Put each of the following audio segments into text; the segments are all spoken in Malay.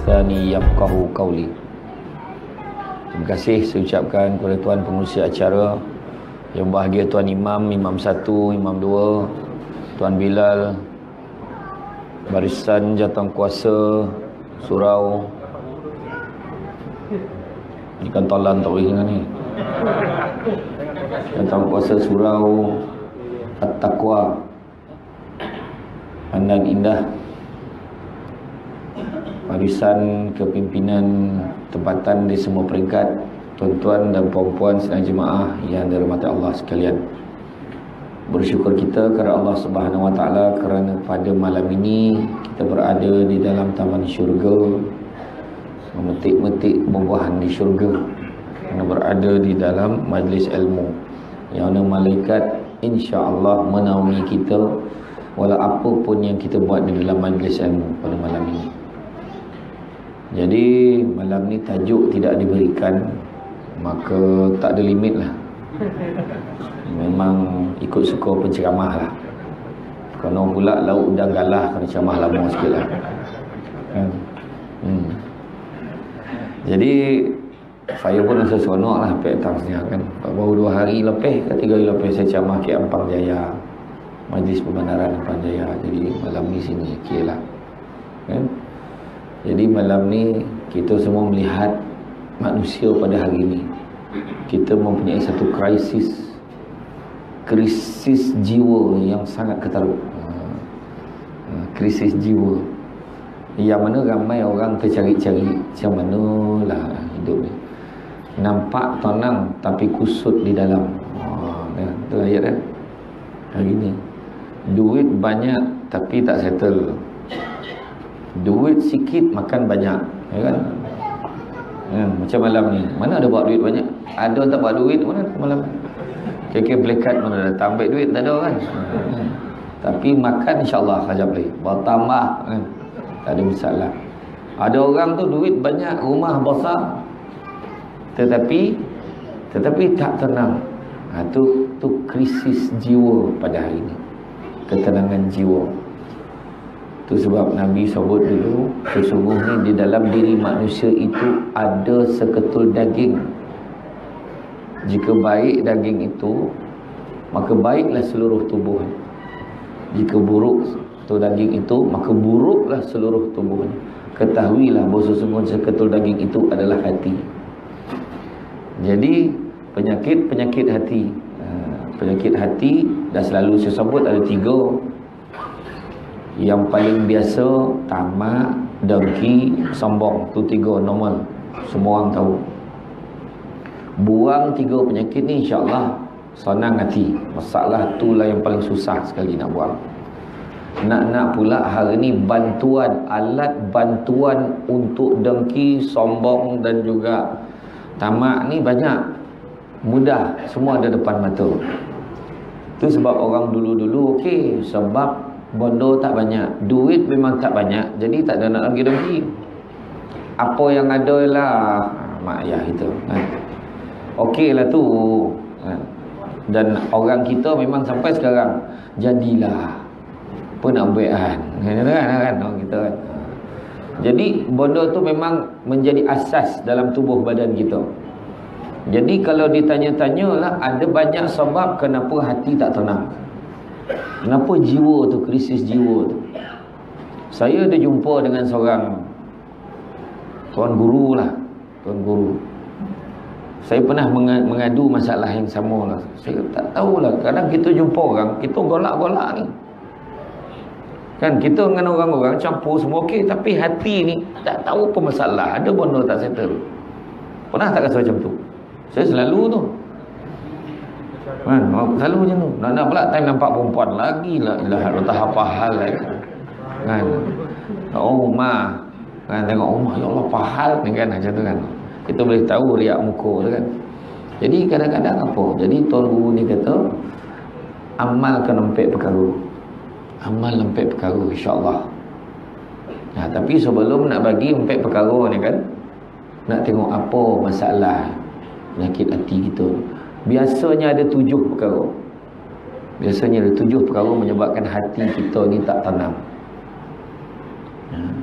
lisani yafqahu qawli. Terima kasih saya ucapkan kepada tuan pengurusi acara yang bahagia, Tuan Imam, Imam 1, Imam 2, Tuan Bilal, barisan jawatankuasa surau. Ini kan tolan tak boleh dengar ni. Jawatankuasa surau At-Taqwa, Pandan Indah, barisan kepimpinan tempatan di semua peringkat, tuan-tuan dan puan-puan sedang jemaah yang dirahmati Allah sekalian. Bersyukur kita kepada Allah Subhanahu Wa Taala kerana pada malam ini kita berada di dalam taman syurga, memetik-metik buah-buahan di syurga, kerana berada di dalam majlis ilmu yang mana malaikat insya-Allah menaungi kita walau apa pun yang kita buat di dalam majlis ilmu pada malam ini. Jadi malam ni tajuk tidak diberikan, maka tak ada limit lah. Memang ikut suka penceramah lah. Kerana pula lauk udang galah, kena ceramah lama sikit lah. Jadi saya pun rasa seronok lah petangnya kan. Baru 2 hari lepas ke 3 hari lepas saya ceramah ke Ampang Jaya, Majlis Pembenaran Ampang Jaya. Jadi malam ni sini okey lah kan. Jadi malam ni kita semua melihat manusia pada hari ini, kita mempunyai satu krisis jiwa yang sangat ketaruk. Krisis jiwa yang mana ramai orang tercari-cari macam manalah hidup ni. Nampak tenang tapi kusut di dalam. Itu ayat kan hari ni. Duit banyak tapi tak settle. Duit sikit makan banyak, ya kan? Macam malam ni, mana ada bawa duit banyak? Ada tak bawa duit mana malam? Kira-kira belekat mana datang ambil duit, tak ada kan? Tapi makan insya-Allah saja boleh. Bertambah kan? Tak ada masalah. Ada orang tu duit banyak, rumah besar, tetapi tak tenang. Tu krisis jiwa pada hari ini. Ketenangan jiwa. Itu sebab Nabi sebut dulu, sesungguhnya di dalam diri manusia itu ada seketul daging. Jika baik daging itu, maka baiklah seluruh tubuh. Jika buruk tu daging itu, maka buruklah seluruh tubuh. Ketahuilah bahawa sesungguhnya seketul daging itu adalah hati. Jadi penyakit hati, penyakit hati dah selalu saya sebut ada 3. Yang paling biasa tamak, dengki, sombong. Tu 3 normal, semua orang tahu. Buang 3 penyakit ni insya-Allah senang hati. Masalah itulah yang paling susah sekali nak buang. Nak pula hari ni alat bantuan untuk dengki, sombong dan juga tamak ni banyak, mudah, semua ada depan mata. Tu sebab orang dulu-dulu okey, sebab bondo tak banyak, duit memang tak banyak, jadi tak ada nak lagi dengki. Apa yang ada lah mak ayah kita kan. Okey lah tu kan. Dan orang kita memang sampai sekarang jadilah apa nak buat kan orang kita kan. Jadi bondo tu memang menjadi asas dalam tubuh badan kita. Jadi kalau ditanya-tanya lah, ada banyak sebab kenapa hati tak tenang. Kenapa jiwa tu, krisis jiwa tu. Saya ada jumpa dengan seorang tuan guru lah, tuan guru. Saya pernah mengadu masalah yang sama lah. Saya tak tahulah, kadang kita jumpa orang, kita golak-golak ni kan, kita dengan orang-orang campur semua okey, tapi hati ni tak tahu apa masalah, ada benda tak settle. Pernah tak rasa macam tu? Saya selalu tu kan, selalu macam tu. Nak pula time nampak perempuan lagi lah, entah apa hal lagi kan. Oh ma kan, tengok rumah ya Allah apa hal ni kan, macam tu kan. Kita boleh tahu riak muka tu kan. Jadi kadang-kadang apa, jadi tuan guru ni kata amalkan lempek perkara, amal lempek perkara insya-Allah. Nah, tapi sebelum nak bagi lempek perkara ni kan, nak tengok apa masalah penyakit hati kita. Biasanya ada 7 perkara. Biasanya ada 7 perkara menyebabkan hati kita ni tak tenang.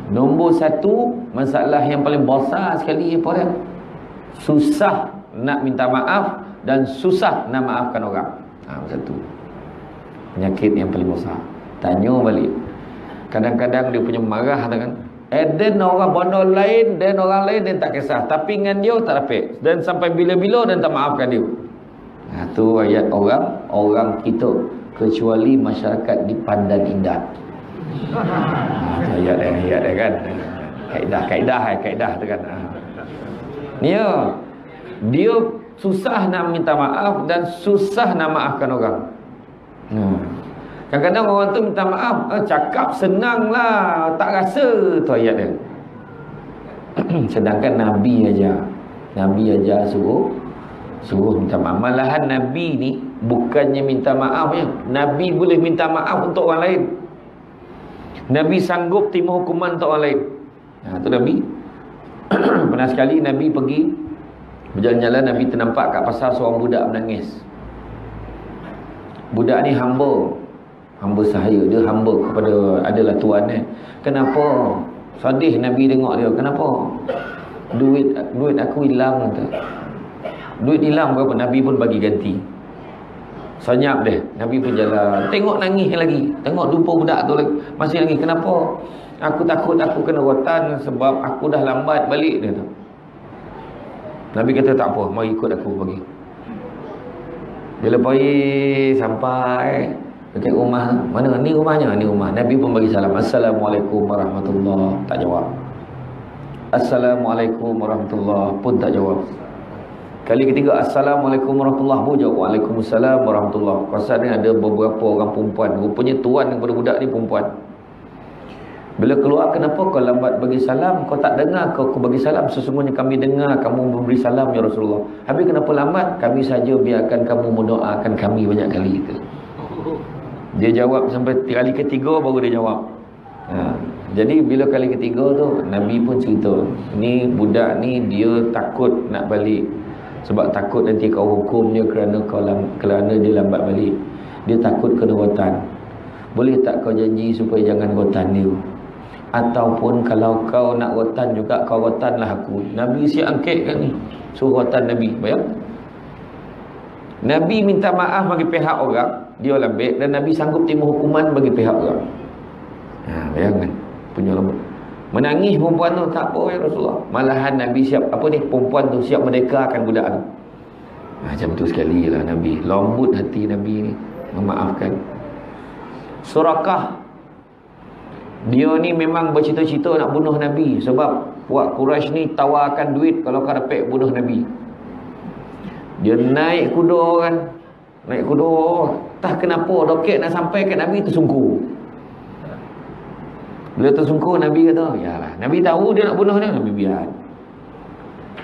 Nombor satu, masalah yang paling besar sekali apa dia? Susah nak minta maaf dan susah nak maafkan orang. Satu penyakit yang paling besar. Tanya balik. Kadang-kadang dia punya marah kan. Dan orang bodoh lain, dan orang lain dia tak kisah. Tapi dengan dia tak dapat. Dan sampai bila-bila dan tak maafkan dia. Tu ayat orang kita. Kecuali masyarakat di Pandan Indah. Ayat dia kan. Kaedah tu kan. Dia susah nak minta maaf dan susah nak maafkan orang. Kadang-kadang orang tu minta maaf, cakap senang lah, tak rasa. Tu ayat dia. Sedangkan Nabi aja suruh minta maaf. Malahan Nabi ni bukannya minta maaf ya. Nabi boleh minta maaf untuk orang lain. Nabi sanggup terima hukuman untuk orang lain. Tu Nabi. Pernah sekali Nabi pergi berjalan-jalan, Nabi ternampak kat pasar seorang budak menangis. Budak ni hamba sahaya, dia hamba kepada adalah tuan Kenapa? Sedih Nabi tengok dia. Kenapa? Duit aku hilang kata. Duit hilang berapa? Nabi pun bagi ganti. Senyap dia. Nabi pun jalan. Tengok nangis lagi. Tengok jumpa budak tu lagi. Masih nangis. Kenapa? Aku takut aku kena rotan sebab aku dah lambat balik dia tu. Nabi kata tak apa, mari ikut aku pergi. Bila pergi sampai dekat rumah, mana ni rumahnya? Ni rumah. Nabi pun bagi salam. Assalamualaikum warahmatullahi. Tak jawab. Assalamualaikum warahmatullahi pun tak jawab. Kali ketiga, Assalamualaikum warahmatullahi pun jawab. Waalaikumsalam warahmatullahi. Pasal ni ada beberapa orang perempuan. Rupanya tuan kepada budak ni perempuan. Bila keluar, kenapa kau lambat bagi salam? Kau tak dengar kau bagi salam? Sesungguhnya kami dengar kamu memberi salam ya Rasulullah. Habis kenapa lambat? Kami saja biarkan kamu mendoakan kami banyak kali. Dia jawab sampai kali ketiga baru dia jawab. Jadi bila kali ketiga tu, Nabi pun cerita, ni budak ni dia takut nak balik. Sebab takut nanti kau hukum dia kerana dia lambat balik. Dia takut kena rotan. Boleh tak kau janji supaya jangan rotan dia? Ataupun kalau kau nak rotan juga, kau rotanlah aku. Nabi siap angket kan ni, suruh rotan Nabi. Bayang, Nabi minta maaf bagi pihak orang, dia lembek, dan Nabi sanggup terima hukuman bagi pihak orang. Bayangkan punya lembut. Menangis perempuan tu, tak apa ya Rasulullah. Malahan Nabi siap, perempuan tu siap merdekakan budak tu. Macam tu sekali lah Nabi. Lembut hati Nabi ni, memaafkan. Surakah, dia ni memang bercita-cita nak bunuh Nabi. Sebab buat Quraisy ni tawarkan duit kalau kau dapat bunuh Nabi. Dia naik kuda kan. Tak kenapa roket nak sampai kat Nabi tersungkur. Bila tersungkur, Nabi kata, yalah, Nabi tahu dia nak bunuh dia, Nabi biar.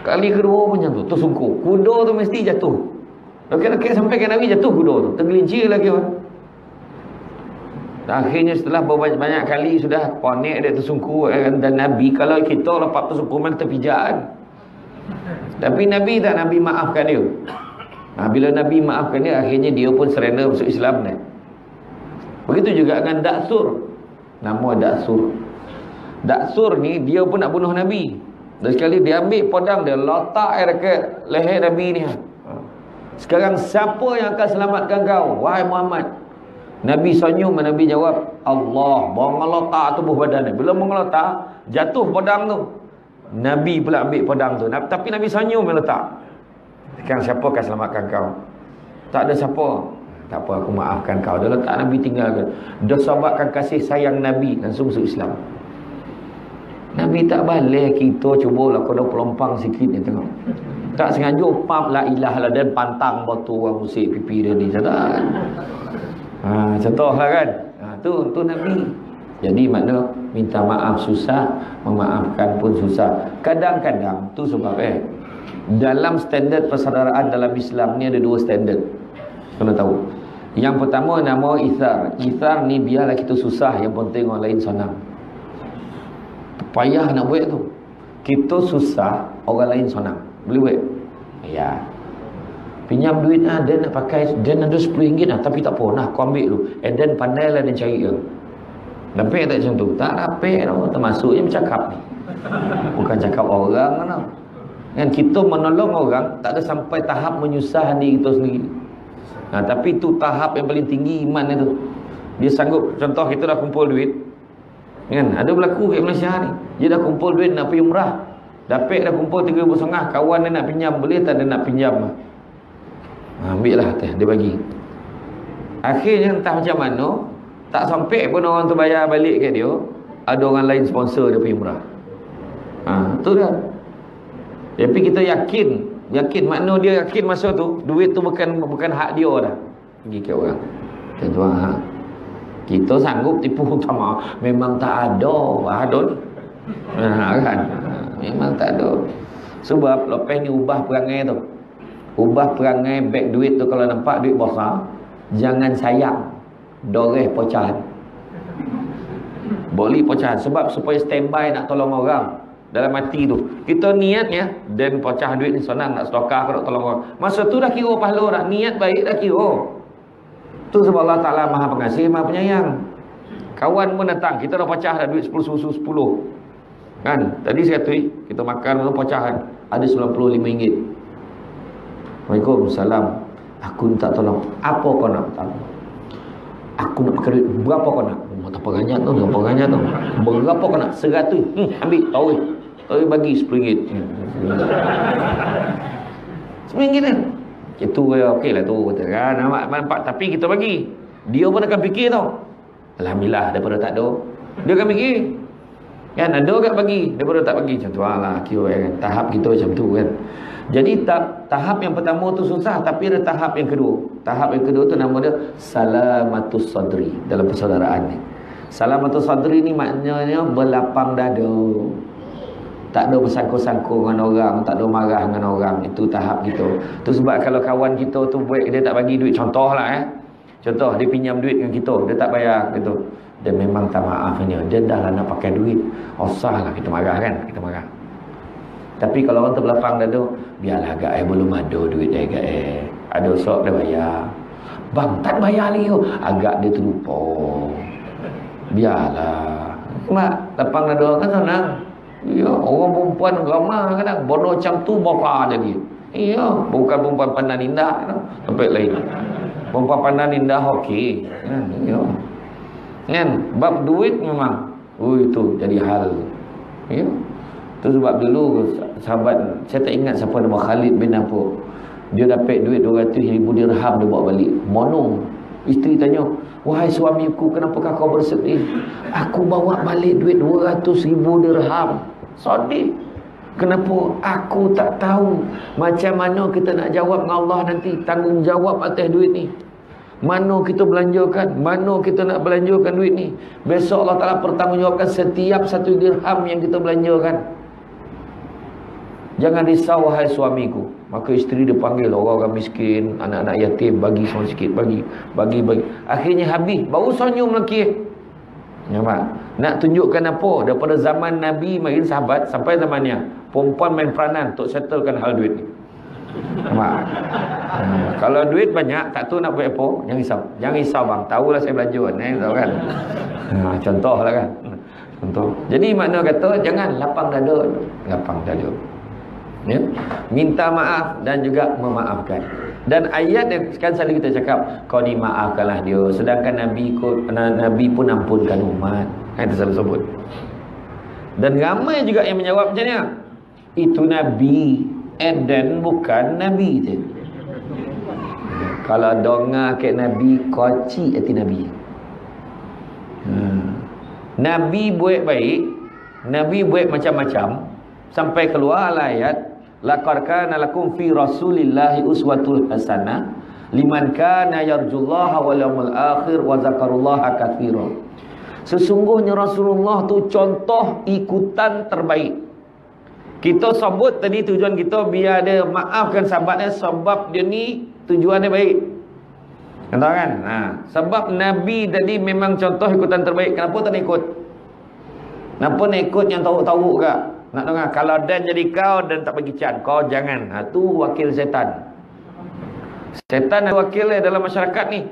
Kali kedua pun macam tu, tersungkur. Kuda tu mesti jatuh. Roket-roket sampai kat Nabi, jatuh kuda tu, tergelincir lagi orang. Akhirnya setelah banyak kali sudah ponek dia tersungkur, dan Nabi, kalau kita lepas tersungkur memang terpijak kan. Tapi Nabi tak, Nabi maafkan dia. Bila Nabi maafkan dia, akhirnya dia pun surrender masuk Islam ni. Begitu juga dengan Daksur. Nama Daksur ni dia pun nak bunuh Nabi. Dan sekali dia ambil pedang dia, letak dekat leher Nabi ni. Sekarang siapa yang akan selamatkan kau, wahai Muhammad? Nabi senyum, Nabi jawab, Allah mengelotak tubuh badan dia. Bila mengelotak, jatuh pedang tu. Nabi pula ambil pedang tu. Tapi Nabi senyum meletak. Sekarang siapa akan selamatkan kau? Tak ada siapa. Tak apa, aku maafkan kau. Dia letak, Nabi tinggalkan. Dia sebabkan kasih sayang Nabi, langsung masuk Islam. Nabi tak balik, kita cubalah kena pelompang sikit ni tengok. Tak sengaja pap la ilaha illallah dan pantang batu orang musik pipi dia ni. Contohlah kan. Tu Nabi. Jadi makna minta maaf susah, memaafkan pun susah. Kadang-kadang tu sebab dalam standard persaudaraan dalam Islam ni ada dua standard. Kena tahu. Yang pertama nama ithar. Ithar ni biarlah kita susah, yang penting orang lain senang. Payah nak buat tu. Kita susah, orang lain senang. Boleh buat? Ya. Pinjam duit dia nak pakai, dia ada RM10 tapi tak apa, nah kau ambil dulu. Dan pandailah dia cari dia. Rapih tak macam tu? Tak rapih tau. Termasuknya bercakap ni. Bukan cakap orang tau. Kan kita menolong orang tak ada sampai tahap menyusahkan diri kita sendiri. Tapi tu tahap yang paling tinggi iman itu. Dia sanggup, contoh kita dah kumpul duit. Kan? Ada berlaku kat Malaysia ni. Dia dah kumpul duit nak pergi umrah. Dapat dah kumpul 3,500. Kawan dia nak pinjam, boleh tak dia nak pinjam? Ambil lah teh, dia bagi. Akhirnya entah macam mana, tak sampai pun orang tu bayar balik kat dia, ada orang lain sponsor dia pergi umrah. Tu dah. Tapi kita yakin makna dia yakin masa tu duit tu bukan hak dia dah. Pergi ke orang. Tuan, kita sanggup tipu utama memang tak ada. Ada ni. Kan? Memang tak ada. Sebab lepas ni ubah perangai tu. Ubah perangai beg duit tu, kalau nampak duit besar, jangan sayang. Doreh pecahan. Boleh pecahan sebab supaya standby nak tolong orang. Dalam hati tu kita niatnya dan pecah duit ni senang nak sedekah, nak tolong orang. Masa tu dah kira pahala dah, niat baik dah kira. Tu sebab Allah Ta'ala Maha Pengasih, Maha Penyayang. Kawan pun datang, kita dah pecah dah duit 10 susu 10 kan. Tadi saya kata kita makan pecahan ada RM95. Waalaikumsalam. Aku tak tolong. Apa kau nak? Aku nak pakai duit. Berapa kau nak? Tak apa ganyak tu, berapa ganyak tu? Berapa kau nak? 100. Ambil, tahu. Tahu bagi RM10. RM10 kan? Itu okey lah tu, kata kan. Nampak, tapi kita bagi. Dia pun akan fikir tau. Alhamdulillah daripada tak ada. Dia akan fikir. Kan ada kat bagi daripada tak bagi. Macam tu lah kira kan. Tahap kita macam tu kan. Jadi tahap yang pertama tu susah, tapi ada tahap yang kedua. Tahap yang kedua tu nama dia salamatus sadri dalam persaudaraan ni. Salamatus sadri ni maknanya berlapang dada. Tak ada bersangkut-sangkut dengan orang, tak ada marah dengan orang. Itu tahap kita. Tu sebab kalau kawan kita tu buat dia tak bagi duit, contoh lah contoh dia pinjam duit dengan kita, dia tak bayar gitu. Dia memang tak maafnya. Dia dah lah nak pakai duit. Osah lah kita marah kan, kita marah. Tapi kalau orang terlapang dada, biarlah agak belum ada duit agak ada sok dia bayar. Bang, tak bayar lagi. Agak dia terlupa. Biarlah. Mak, lapang dada kan senang. Ya, orang perempuan ramah kadang bodoh macam tu bapa jadi. Iya, bukan perempuan pandang indah sampai lain. Perempuan pandang indah okey. Kan, ya. Kan, bab duit memang itu jadi hal. Ya. Tu sebab dulu sahabat, saya tak ingat siapa nama Khalid bin apa. Dia dapat duit 200,000 dirham dia bawa balik. Mono. Isteri tanya, "Wahai suamiku, kenapakah kau bersedih?" "Aku bawa balik duit 200,000 dirham." Sedih. Kenapa? Aku tak tahu macam mana kita nak jawab dengan Allah nanti. Tanggungjawab atas duit ni. Mana kita belanjakan, mana kita nak belanjakan duit ni. Besok Allah Ta'ala pertanggungjawabkan setiap satu dirham yang kita belanjakan. Jangan risau wahai suamiku. Maka isteri dia panggil orang-orang miskin, anak-anak yatim, bagi semua sikit, bagi. Akhirnya habis, baru senyum lelaki. Nampak? Nak tunjukkan apa? Daripada zaman Nabi main sahabat sampai zamannya, perempuan main peranan untuk settlekan hal duit ni. Nampak? Kalau duit banyak, tak tahu nak buat apa, jangan risau. Jangan risau bang, tahulah saya belanja tahu kan. Contoh lah kan. Contoh. Jadi makna kata jangan lapang dada. Lapang dada. Ya? Minta maaf dan juga memaafkan. Dan ayat yang sekarang selalu kita cakap, kau dimaafkanlah dia, sedangkan Nabi pun ampunkan umat. Itu selalu sebut. Dan ramai juga yang menjawab macam ni, itu Nabi dan bukan Nabi je. Kalau dengar kat Nabi, koci hati Nabi. Nabi buat baik, Nabi buat macam-macam, sampai keluar ayat, laqad kana lakum fi rasulillahi uswatul hasanah liman kana yarjullaha wal yawmal akhir wa zakarullaha katsira. Sesungguhnya Rasulullah tu contoh ikutan terbaik. Kita sebut tadi tujuan kita biar dia maafkan sahabatnya sebab dia ni tujuannya baik. Kata kan? Sebab Nabi tadi memang contoh ikutan terbaik. Kenapa tak nak ikut? Kenapa nak ikut yang tahu-tahu ke? Nak dengar, kalau dan jadi kau dan tak bagi can, kau jangan. Tu wakil setan. Setan ada wakil dalam masyarakat ni.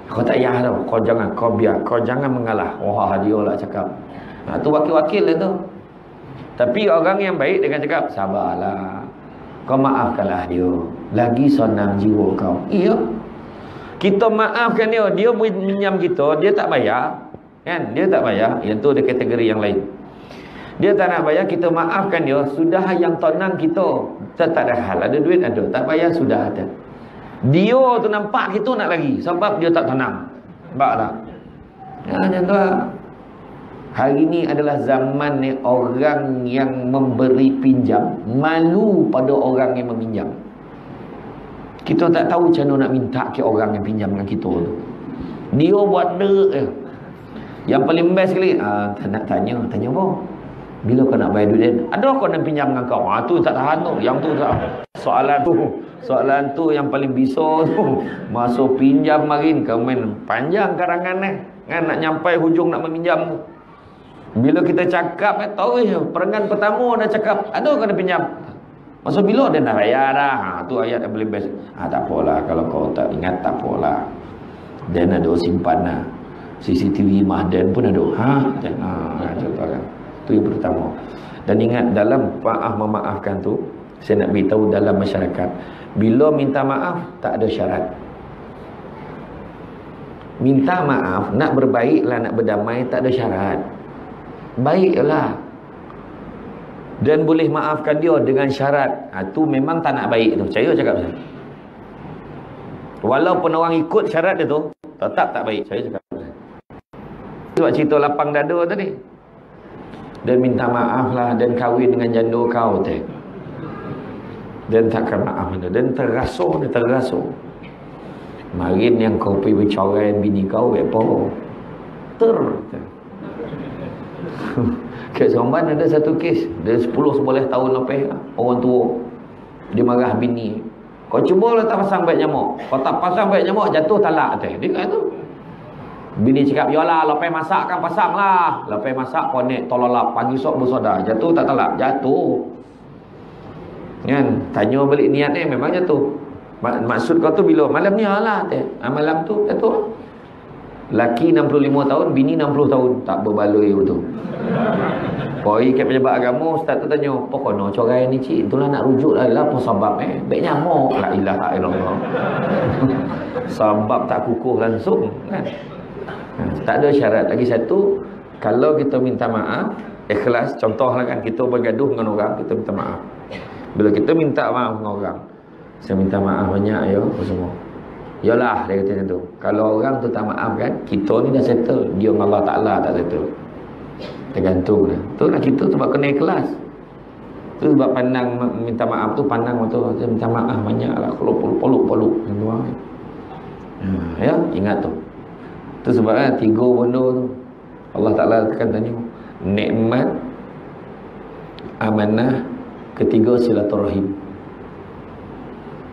Kau tak payah tau, kau biar, kau jangan mengalah. Wah, dia lah cakap. Tu wakil-wakil dia tu. Tapi orang yang baik dia akan cakap, sabarlah, kau maafkanlah dia, lagi senang jiwa kau. Iya, kita maafkan dia, dia minjam kita, dia tak bayar kan, dia tak bayar, yang tu ada kategori yang lain. Dia tak nak bayar, kita maafkan dia, sudah yang tenang kita. Tak ada hal, ada duit ada, tak bayar sudah ada. Dia tu nampak kita nak lagi, sebab dia tak tenang. Nampak tak? Ya, macam tu lah. Hari ni adalah zaman ni orang yang memberi pinjam malu pada orang yang meminjam. Kita tak tahu macam mana nak minta ke orang yang pinjam dengan kita tu. Dia buat dek je. Yang paling best sekali, nak tanya apa? Bila kau nak bayar duit dia? Ada kau nak pinjam dengan kau? Tu tak tahan tu. Yang tu tak. Soalan tu yang paling bisau tu. Masuk pinjam marin, kau main panjang karangan kan nak nyampai hujung nak meminjam tu. Bila kita cakap, tahu perangan pertama dah cakap, ada kau nak pinjam? Masa bila dia nak bayar dah. Tu ayat yang paling best. Tak apalah, kalau kau tak ingat tak apalah. Dan ada simpan lah. CCTV Mahden pun ada. Contoh kan. Tu yang pertama. Dan ingat, dalam memaafkan tu, saya nak beritahu dalam masyarakat, bila minta maaf tak ada syarat. Minta maaf, nak berbaiklah, nak berdamai, tak ada syarat. Baiklah. Dan boleh maafkan dia dengan syarat. Tu memang tak nak baik tu. Saya cakap saya. Walaupun orang ikut syarat dia tu, tetap tak baik. Saya cakap saya. Sebab cerita lapang dada tadi. Dan minta maaf lah, dan kahwin dengan janda kau tu. Dan takkan maaf dia. Dan terasuh dia, terasuh. Marin yang kau pergi bercerai bini kau, apa? Kat Seremban ada satu kes. Dia 10-11 tahun lepas, orang tua dia marah bini. Kau cuba lah tak pasang baik nyamuk. Kau tak pasang baik nyamuk, jatuh talak. Dia kata tu. Bini cakap, yalah, lepas masak kan pasang lah. Lepas masak, konek, tololap, pagi sok bersoda. Jatuh tak talak? Jatuh. Kan? Tanya balik niat ni, memang jatuh. Maksud kau tu bila? Malam ni lah. Malam tu jatuh. Laki 65 tahun, bini 60 tahun. Tak berbaloi betul. Pergi ke pejabat agama, ustaz tu tanya, apa kono corai ni cik? Itulah nak rujuk lah apa sebab baik nyamuk. La ilaha illallah. Sebab tak kukuh langsung kan. Tak ada syarat. Lagi satu, kalau kita minta maaf, ikhlas, contohlah kan, kita bergaduh dengan orang, kita minta maaf. Bila kita minta maaf dengan orang, saya minta maaf banyak ya, apa semua. Yalah, dia kata macam tu. Kalau orang tu tak maaf kan, kita ni dah settle, dia dengan Allah Ta'ala tak settle. Tergantung lah. Tu lah kita sebab kena ikhlas. Tu sebab pandang minta maaf tu, pandang tu, saya minta maaf banyak lah, kalau poluk-poluk. Ya, ingat tu. Tu sebab kan, 3 benda tu Allah Ta'ala tekan tanya. Nikmat, amanah, ketiga silaturahim.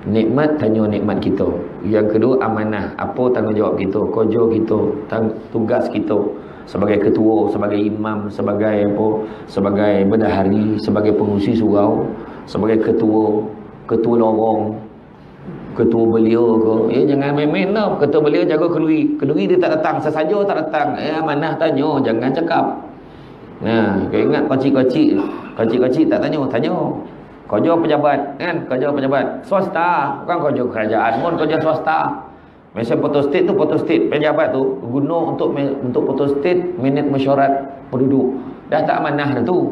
Nikmat, tanya nikmat kita. Yang kedua, amanah, apa tanggungjawab kita, kerja kita, tugas kita sebagai ketua, sebagai imam, sebagai apa, sebagai bendahari, sebagai pengurusi surau, sebagai ketua lorong, ketua belia ke. Jangan main-main tau. Ketua belia jaga kenduri dia tak datang, sesaja tak datang. Amanah tanya, jangan cakap. Kau ingat kocik-kocik tak tanya. Kerja pejabat kan, kerja pejabat swasta, bukan kerja kerajaan pun, kerja swasta. Macam Porto State tu, Porto State pejabat tu guna untuk Porto State minit mesyuarat penduduk. Dah tak amanah dah tu.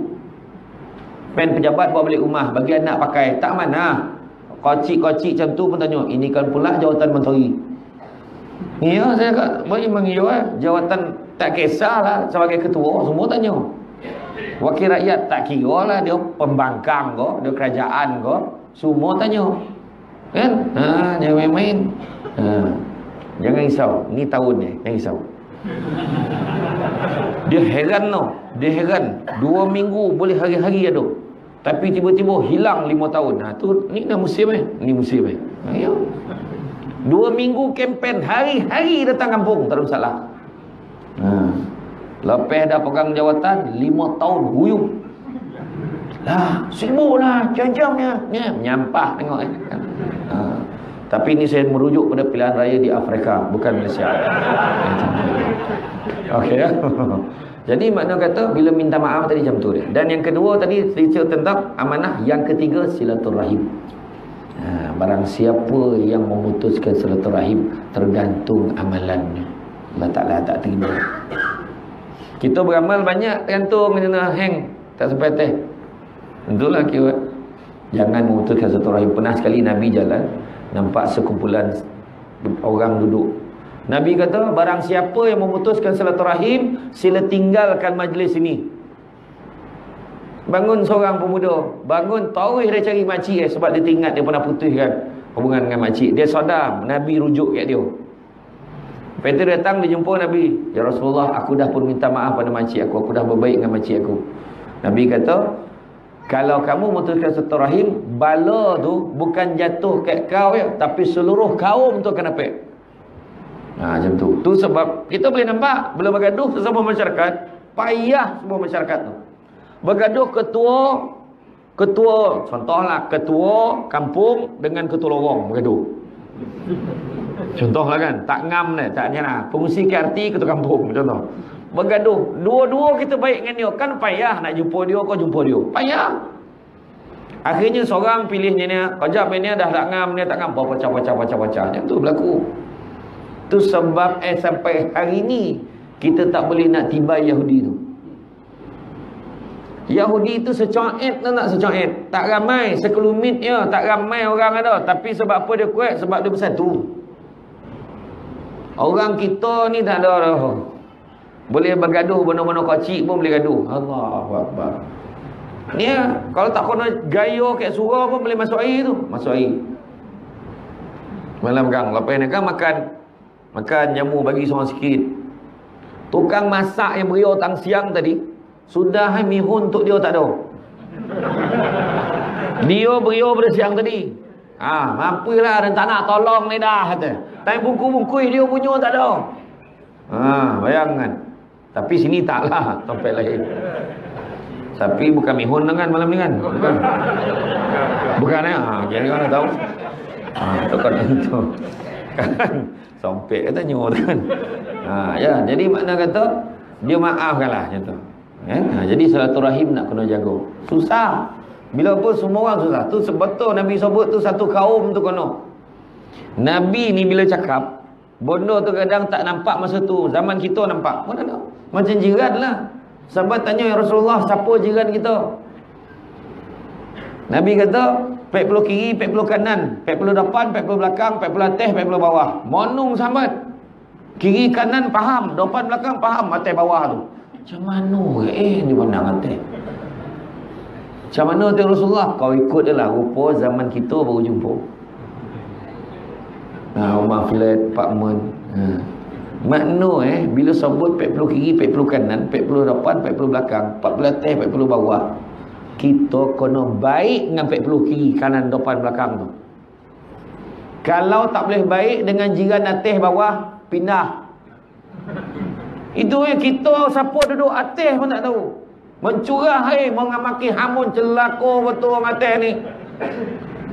Pen pejabat bawa balik rumah, bagi anak pakai, tak amanah. Kocik-kocik macam tu pun tanya, ini kan pula jawatan menteri. Ya, saya kata, memang iya jawatan tak kisahlah, sebagai ketua semua tanya. Wakil rakyat tak kira lah, dia pembangkang ke, dia kerajaan ke, semua tanya. Kan? Jangan main-main. Jangan risau, ni tahun ni, jangan risau. Dia heran tau, dia heran. 2 minggu boleh hari-hari ada. Tapi tiba-tiba hilang 5 tahun. Ni dah musim ni musim ya. 2 minggu kempen, hari-hari datang kampung, tak ada masalah. Lepas dah pegang jawatan 5 tahun huyung. Lah, sibuk lah, jam-jamnya. Menyampah tengok Tapi ini saya merujuk pada pilihan raya di Afrika, bukan Malaysia. Okey ya. Jadi makna kata bila minta maaf tadi macam tu dia. Dan yang kedua tadi cerita tentang amanah. Yang ketiga silaturahim. Barang siapa yang memutuskan silaturahim, tergantung amalannya. Allah Ta'ala tak terima. Kita beramal banyak, tergantung kena hang, tak sampai teh. Tentulah kira jangan memutuskan silaturahim. Pernah sekali Nabi jalan, nampak sekumpulan orang duduk. Nabi kata, barang siapa yang memutuskan silaturahim, sila tinggalkan majlis ini. Bangun seorang pemuda, bangun tahu dia cari makcik sebab dia ingat dia pernah putuskan hubungan dengan makcik. Dia sadar Nabi rujuk kat dia. Peter datang, dia jumpa Nabi. Ya Rasulullah, aku dah pun minta maaf pada makcik aku dah berbaik dengan makcik aku. Nabi kata, kalau kamu memutuskan silaturahim, bala tu bukan jatuh kat kau ya, tapi seluruh kaum tu akan dapat. Macam tu. Tu sebab kita boleh nampak bila bergaduh sesama masyarakat, payah semua masyarakat tu. Bergaduh ketua, contohlah ketua kampung dengan ketua lorong bergaduh. Contohlah kan, tak ngam ni, tak nyana. Pengurusi KRT ketua kampung contoh. Bergaduh, dua-dua kita baik dengan dia, kan payah nak jumpa dia, kau jumpa dia. Payah. Akhirnya seorang pilihnya ni, kejap ni dah tak ngam, ni tak ngam, pecah-pecah. Macam tu berlaku. Tu sebab sampai hari ni kita tak boleh nak tiba Yahudi tu. Yahudi tu secoet tak secoet, tak ramai, sekelumit ya, tak ramai orang ada, tapi sebab apa dia kuat? Sebab dia bersatu. Orang kita ni tak ada dah. Boleh bergaduh benar-benar kecil pun boleh gaduh. Allahu Akbar. Ni kalau tak kena gaya kat surau pun boleh masuk air tu, masuk air. Malam gang, lepas ni kan makan jamu bagi seorang sikit. Tukang masak yang beriau tang siang tadi, sudah mihun untuk dia tak ada. Dia beriau pada siang tadi. Mampulah dan tak nak tolong ni dah kata. Tapi buku-buku dia punya tak ada. Bayangkan. Tapi sini taklah, tempat lain. Tapi bukan mihun kan malam ni kan? Bukan ya? Kira mana tahu. Tu kan itu. Kan sompek katanya tu kan. Ya, jadi makna kata dia maafkanlah macam tu. Jadi silaturahim nak kena jaga. Susah. Bila pun semua orang susah. Tu sebetul Nabi sebut tu satu kaum tu kena. Nabi ni bila cakap, benda tu kadang tak nampak masa tu. Zaman kita nampak. Mana ada? Macam jiran lah. Sahabat tanya, ya Rasulullah, siapa jiran kita? Nabi kata, 40 kiri, 40 kanan, 40 depan, 40 belakang, 40 atas, 40 bawah. Monung sahabat. Kiri kanan faham, depan belakang faham, atas bawah tu. Macam mana ni pandang atas? Macam mana tu Rasulullah? Kau ikut je lah. Rupa zaman kita baru jumpa. Rumah flat, apartment. Makna bila sebut 40 kiri, 40 kanan, 40 depan, 40 belakang, 40 atas, 40 bawah, kita kena baik dengan 40 kiri, kanan, depan, belakang tu. Kalau tak boleh baik dengan jiran atas, bawah, pindah. Itu kita siapa duduk atas pun tak tahu. Mencurah mengamaki hamun celaka betul orang atas ni.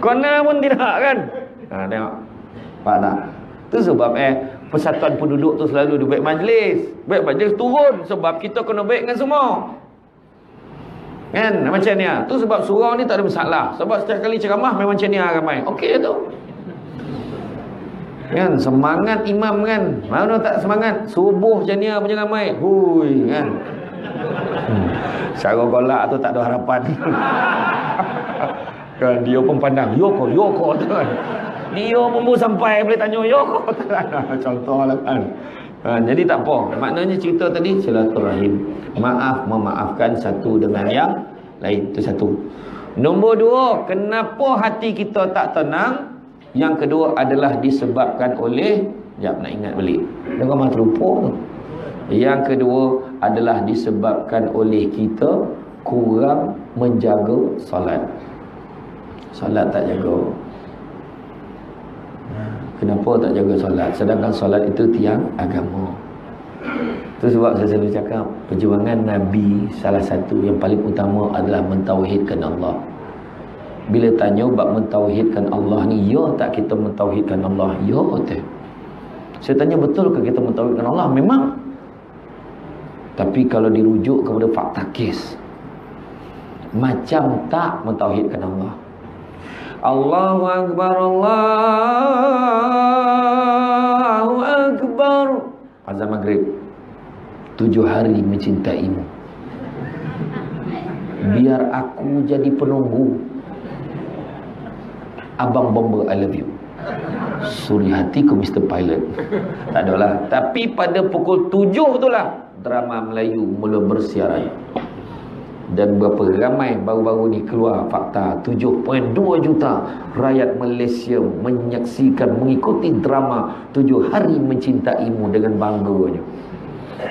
Kena pun tidak kan. Tengok. Faham tak? Itu sebab persatuan penduduk tu selalu di baik majlis. Baik majlis turun sebab kita kena baik dengan semua. Kan? Macam ni. Tu sebab surau ni tak ada masalah. Sebab setiap kali ceramah memang macam ni ramai. Okey tu. Kan? Semangat imam kan. Mana tak semangat? Subuh macam ni punya ramai. Hui kan. Cara golak tu tak ada harapan. Kan dia pun pandang Yoko kan. Dia pun sampai boleh tanya Yoko. Contohlah kan. Jadi tak apa. Maknanya cerita tadi silaturahim. Memaafkan satu dengan yang lain. Itu satu. Nombor dua, kenapa hati kita tak tenang? Yang kedua adalah disebabkan oleh, nak ingat balik. Jangan mah terlupa tu. Yang kedua adalah disebabkan oleh kita kurang menjaga solat. Solat tak jaga. Kenapa tak jaga solat? Sedangkan solat itu tiang agama. Itu sebab saya selalu cakap, perjuangan Nabi salah satu yang paling utama adalah mentauhidkan Allah. Bila tanya bab mentauhidkan Allah ni, ya tak kita mentauhidkan Allah? Ya tak. Saya tanya, betul ke kita mentauhidkan Allah? Memang. Tapi kalau dirujuk kepada fakta kes, macam tak mentauhidkan Allah. Allahu Akbar, Allahu Akbar. Azan maghrib. 7 hari mencintaimu. Biar aku jadi penunggu. Abang Bomber, I love you. Suri hatiku Mr. Pilot. Tak adalah. Tapi pada pukul 7 itulah drama Melayu mula bersiaran. Dan berapa ramai baru-baru ni keluar fakta, 7.2 juta rakyat Malaysia menyaksikan, mengikuti drama 7 hari mencintaimu dengan bangganya.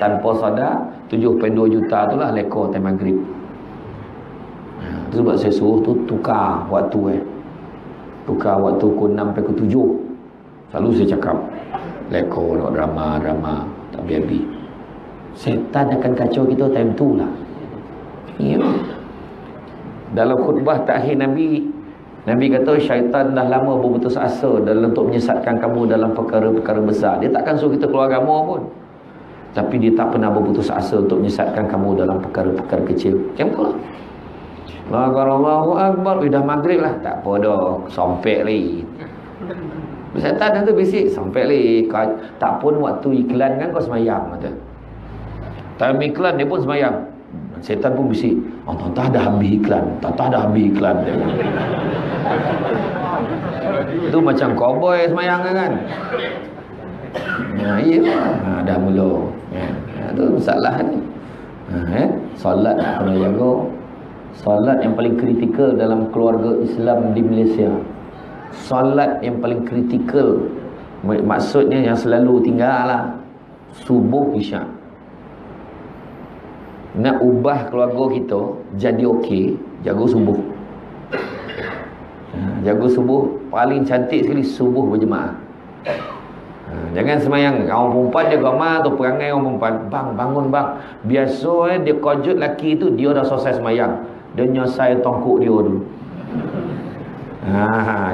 Tanpa sadar 7.2 juta itulah lekor time maghrib. Itu sebab saya suruh tu tukar waktu tukar waktu pukul 6 sampai pukul 7. Selalu saya cakap lekor drama tak habis-habis. Setan akan kacau kita time tu lah. Ya. Dalam khutbah takhir Nabi kata syaitan dah lama berputus asa dalam untuk menyesatkan kamu dalam perkara-perkara besar. Dia takkan suruh kita keluar agama pun, tapi dia tak pernah berputus asa untuk menyesatkan kamu dalam perkara-perkara kecil. Macam tu lah. Allahu Akbar. Dah maghrib lah. Tak apa dah, sompek lagi. Syaitan tu bisik, sompek lagi. Tak pun waktu iklan kan kau semayang kata. Time iklan dia pun semayang. Setan pun bisik, tak dah habis iklan. Tak dah habis iklan. Itu macam cowboy semayang kan. Dah mula. Itu masalah ni. Solat kena jaga. Solat yang paling kritikal dalam keluarga Islam di Malaysia. Solat yang paling kritikal, maksudnya yang selalu tinggal lah, subuh isyak. Nak ubah keluarga kita jadi okey, jaga subuh. Jaga subuh. Paling cantik sekali subuh berjemaah. Jangan semayang orang perempuan jaga mak atau perangai orang perempuan. Bang, bangun bang. Biasa dia kojut laki tu, dia dah selesai semayang. Dia nyosai tongkuk dia dulu.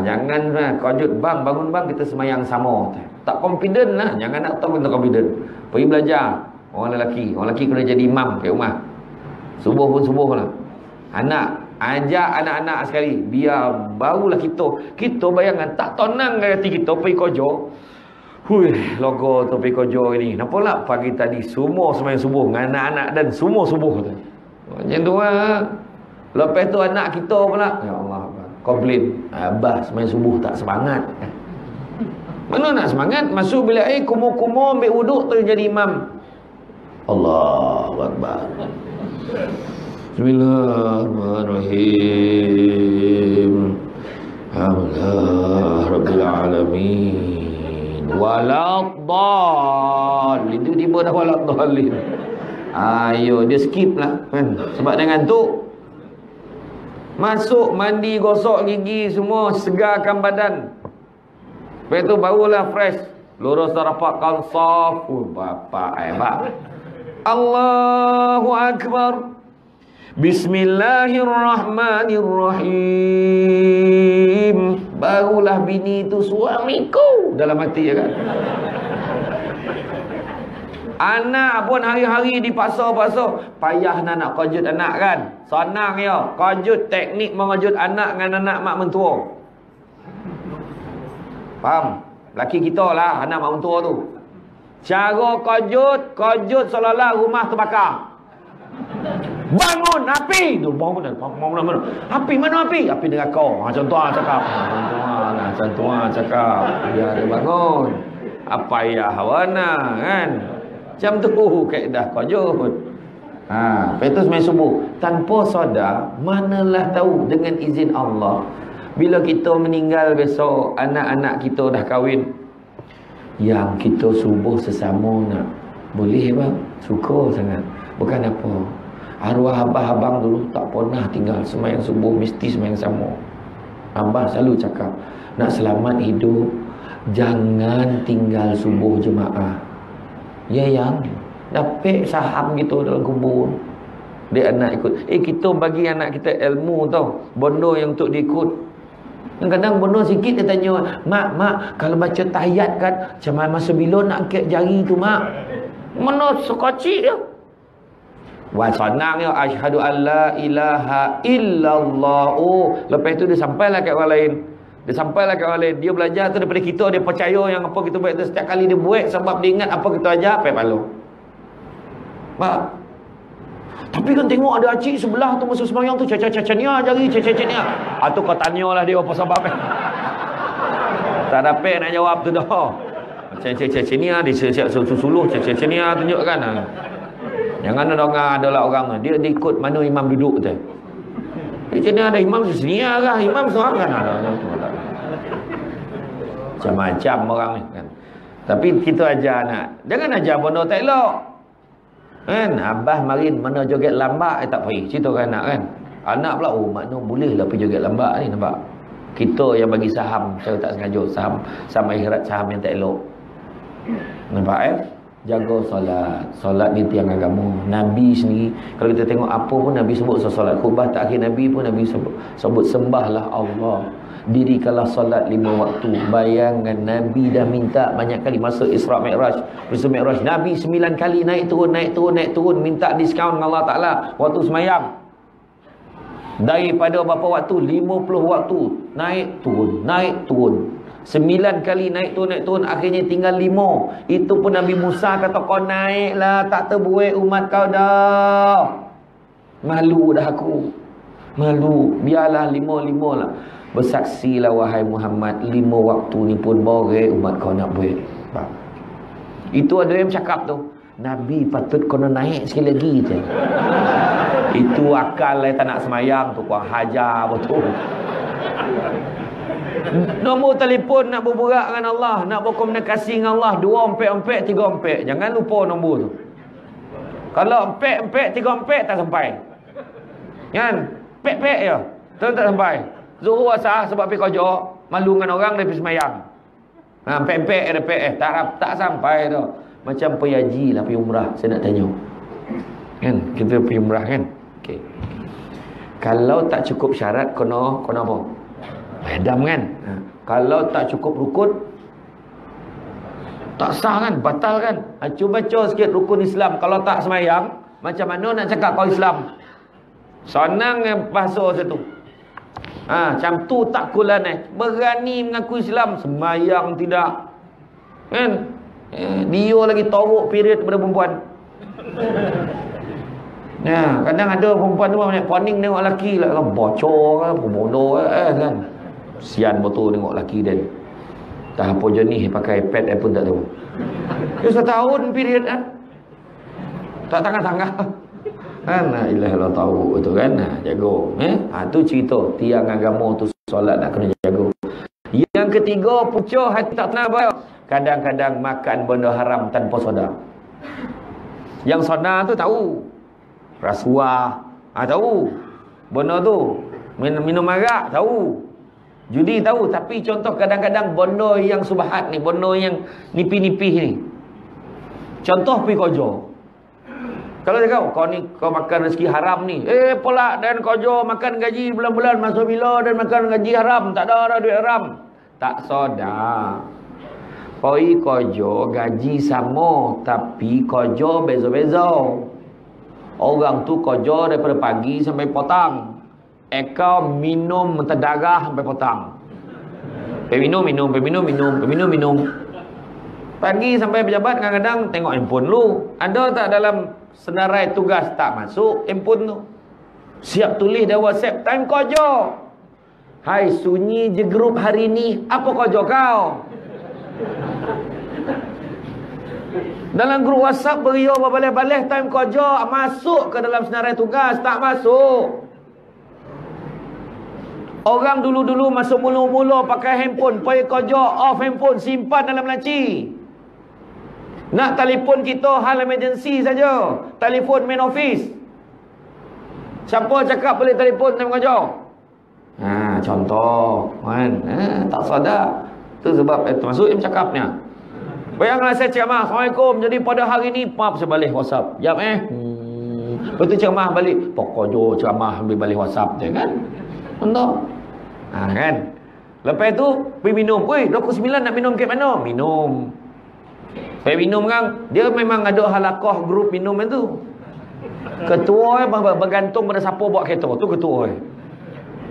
Jangan kojut, bang, bangun bang, kita semayang sama. Tak confident lah. Jangan nak tahu tak confident. Pergi belajar. Orang lelaki kena jadi imam kat rumah. Subuh pun subuh lah. Ajak anak-anak sekali. Biar barulah kita bayangkan tak tenang hati kita pergi kerja. Logo tu pergi kerja ni. Nampaklah pagi tadi semua semayang subuh dengan anak-anak dan semua subuh tu. Macam tu lah. Lepas tu anak kita pula, ya Allah, komplain, abah semayang subuh tak semangat. Mana nak semangat? Masuk bilik air, kumur-kumur, ambil wuduk tu jadi imam. Allahu Akbar. Bismillahirrahmanirrahim. Alhamdulillah Rabbil Alamin. Waladhdallin. Tiba-tiba dah waladhdallin. Ayo, dia skip lah kan? Sebab dia ngantuk. Masuk, mandi, gosok gigi, semua segarkan badan. Lepas tu barulah fresh. Lurus rapatkan saf. Bapak hebat. Allahu Akbar. Bismillahirrahmanirrahim. Barulah bini tu suamiku dalam hati kan. Anak pun hari-hari dipaksa-paksa. Payah nak kojut anak kan. Senang ya. Kojut teknik mengojut anak dengan anak mak mentua. Faham? Laki kita lah anak mak mentua tu. Cara kojut seolah-olah rumah terbakar. Bangun api. Tu bangun. Api mana api? Api neraka. Macam tu cakap. Macam tu cakap. Biar dia bangun. Apa ya hawana kan? Macam tu kaedah kojut. Lepas tu semayang subuh. Tanpa sadar, manalah tahu dengan izin Allah. Bila kita meninggal besok, anak-anak kita dah kahwin. Yang kita subuh sesama nak. Boleh bang? Suka sangat. Bukan apa. Arwah abah-abang dulu tak pernah tinggal semayang subuh, mesti semayang sama. Abah selalu cakap, nak selamat hidup, jangan tinggal subuh jemaah. Ya yang dapat saham gitu dalam kubur. Dia anak ikut. Kita bagi anak kita ilmu tau. Benda yang untuk diikut. Kadang benda sikit dia tanya, mak, kalau baca tahiyat kan, macam masa bila nak angkat jari tu, mak? Mana sekocik dia? Wah, senang ya. Asyhadu an la ilaha illallah. Oh, lepas tu dia sampailah kat orang lain. Dia belajar tu daripada kita. Dia percaya yang apa kita buat tu. Setiap kali dia buat sebab dia ingat apa kita ajar, apa pahala. Mak. Tapi kan tengok ada acik sebelah tu masa sembahyang tu caca-caca-nia jari, caca-caca-nia. Tu kau tanyalah dia apa sebab tak dapat nak jawab tu dah. Caca-caca-nia dia siap suluh caca-caca-nia tunjukkan. Jangan ada orang dia ikut mana imam duduk tu. Dia ada imam sini lah, imam seorang kan ada. Macam-macam orang ni kan. Tapi kita ajar anak, jangan ajar benda tak elok. Kan abah marin mana joget lambat tak pergi cerita kan anak kan. Anak pula makna boleh lah pergi joget lambat ni, nampak. Kita yang bagi saham cara tak sengaja, saham akhirat, saham yang tak elok. Nampak jaga solat ni tiang agama. Nabi sendiri kalau kita tengok apa pun Nabi sebut solat. Khutbah terakhir Nabi pun Nabi sebut sembahlah Allah, dirikanlah solat 5 waktu. Bayangkan Nabi dah minta banyak kali masa Isra Mi'raj. Peristiwa Mi'raj Nabi 9 kali naik turun minta diskaun dengan Allah Ta'ala waktu semayang. Daripada berapa waktu? 50 waktu naik turun 9 kali naik turun, akhirnya tinggal 5. Itu pun Nabi Musa kata, kau naiklah, tak terbuat umat kau dah. Malu dah aku. Malu. Biarlah 5 lah. Bersaksilah wahai Muhammad, 5 waktu ni pun boleh umat kau nak buat. Itu ada yang cakap tu, Nabi patut kena naik sekali lagi je. Itu akal tak nak semayang tu, kau hajar betul. Nombor telefon nak berburak dengan Allah, nak berkomunikasi dengan Allah, 2 empek, 3 empek. Jangan lupa nombor tu. Kalau empek, 3 empek tak sampai. Kan? Pek je. Tak sampai. Zuhur asar sebab pergi kerja, malu dengan orang dia pergi semayang. Empek ada pek tak sampai tu. Macam pergi haji lah, pergi umrah. Saya nak tanya. Kan? Kita pergi umrah kan? Okey. Kalau tak cukup syarat, kena apa? Hadam kan? Kalau tak cukup rukun, tak sah kan? Batal kan? Cuba baca sikit rukun Islam. Kalau tak semayang, macam mana nak cakap kau Islam? Senang yang bahasa satu. Macam tu tak kulan berani mengaku Islam, semayang tidak. Kan? Dia lagi torok period daripada perempuan. Kadang ada perempuan tu banyak poning tengok lelaki lah, bocor kan, bodoh kan. Sian betul tengok lelaki dia. Dah apa jenis pakai pad pun tak tahu. Dia 1 tahun period kan. Tak tangan-tangan. Kan ilah tahu betul kan. Jaga. Tu cerita tiang agama tu solat nak kena jaga. Yang ketiga, pucuk hati tak tenang apa. Kadang-kadang makan benda haram tanpa sedar. Yang sedar tu tahu. Rasuah tahu. Benda tu minum arak tahu. Judi tahu. Tapi contoh kadang-kadang benda yang subhat ni, benda yang nipih-nipih ni. Contoh pergi kerja. Kalau dia kau makan rezeki haram ni. Pula dan kerja makan gaji bulan-bulan masuk bila dan makan gaji haram. Tak ada duit haram. Tak sedar. Pergi kerja gaji sama, tapi kerja beza-beza. Orang tu kerja daripada pagi sampai petang. Kau minum terdarah sampai petang. Minum. Pagi sampai pejabat kadang-kadang tengok handphone lu. Ada tak dalam senarai tugas tak masuk handphone tu? Siap tulis dah WhatsApp time kerja. Hai, sunyi je grup hari ni. Apa kerja kau? Dalam grup WhatsApp beria berbalih-balih time kerja. Masuk ke dalam senarai tugas tak masuk. Orang dulu-dulu masuk mula-mula pakai handphone, pergi kerja off handphone, simpan dalam laci. Nak telefon kita hal emergency saja. Telefon main office. Siapa cakap boleh telefon time kerja? Contoh kan. Tak sadar. Tu sebab termasuk yang cakapnya. Bayangkanlah saya cakap, Assalamualaikum. Jadi pada hari ni saya balik WhatsApp. Jap Lepas tu ceramah balik, pokok ceramah ambil balik WhatsApp je kan. Entah. Kan. Lepas tu pergi minum. Weh, pukul 9 nak minum kat mana? Minum. Saya minum kan, dia memang ada halaqah grup minum itu. Ketua bergantung pada siapa buat kereta tu ketua.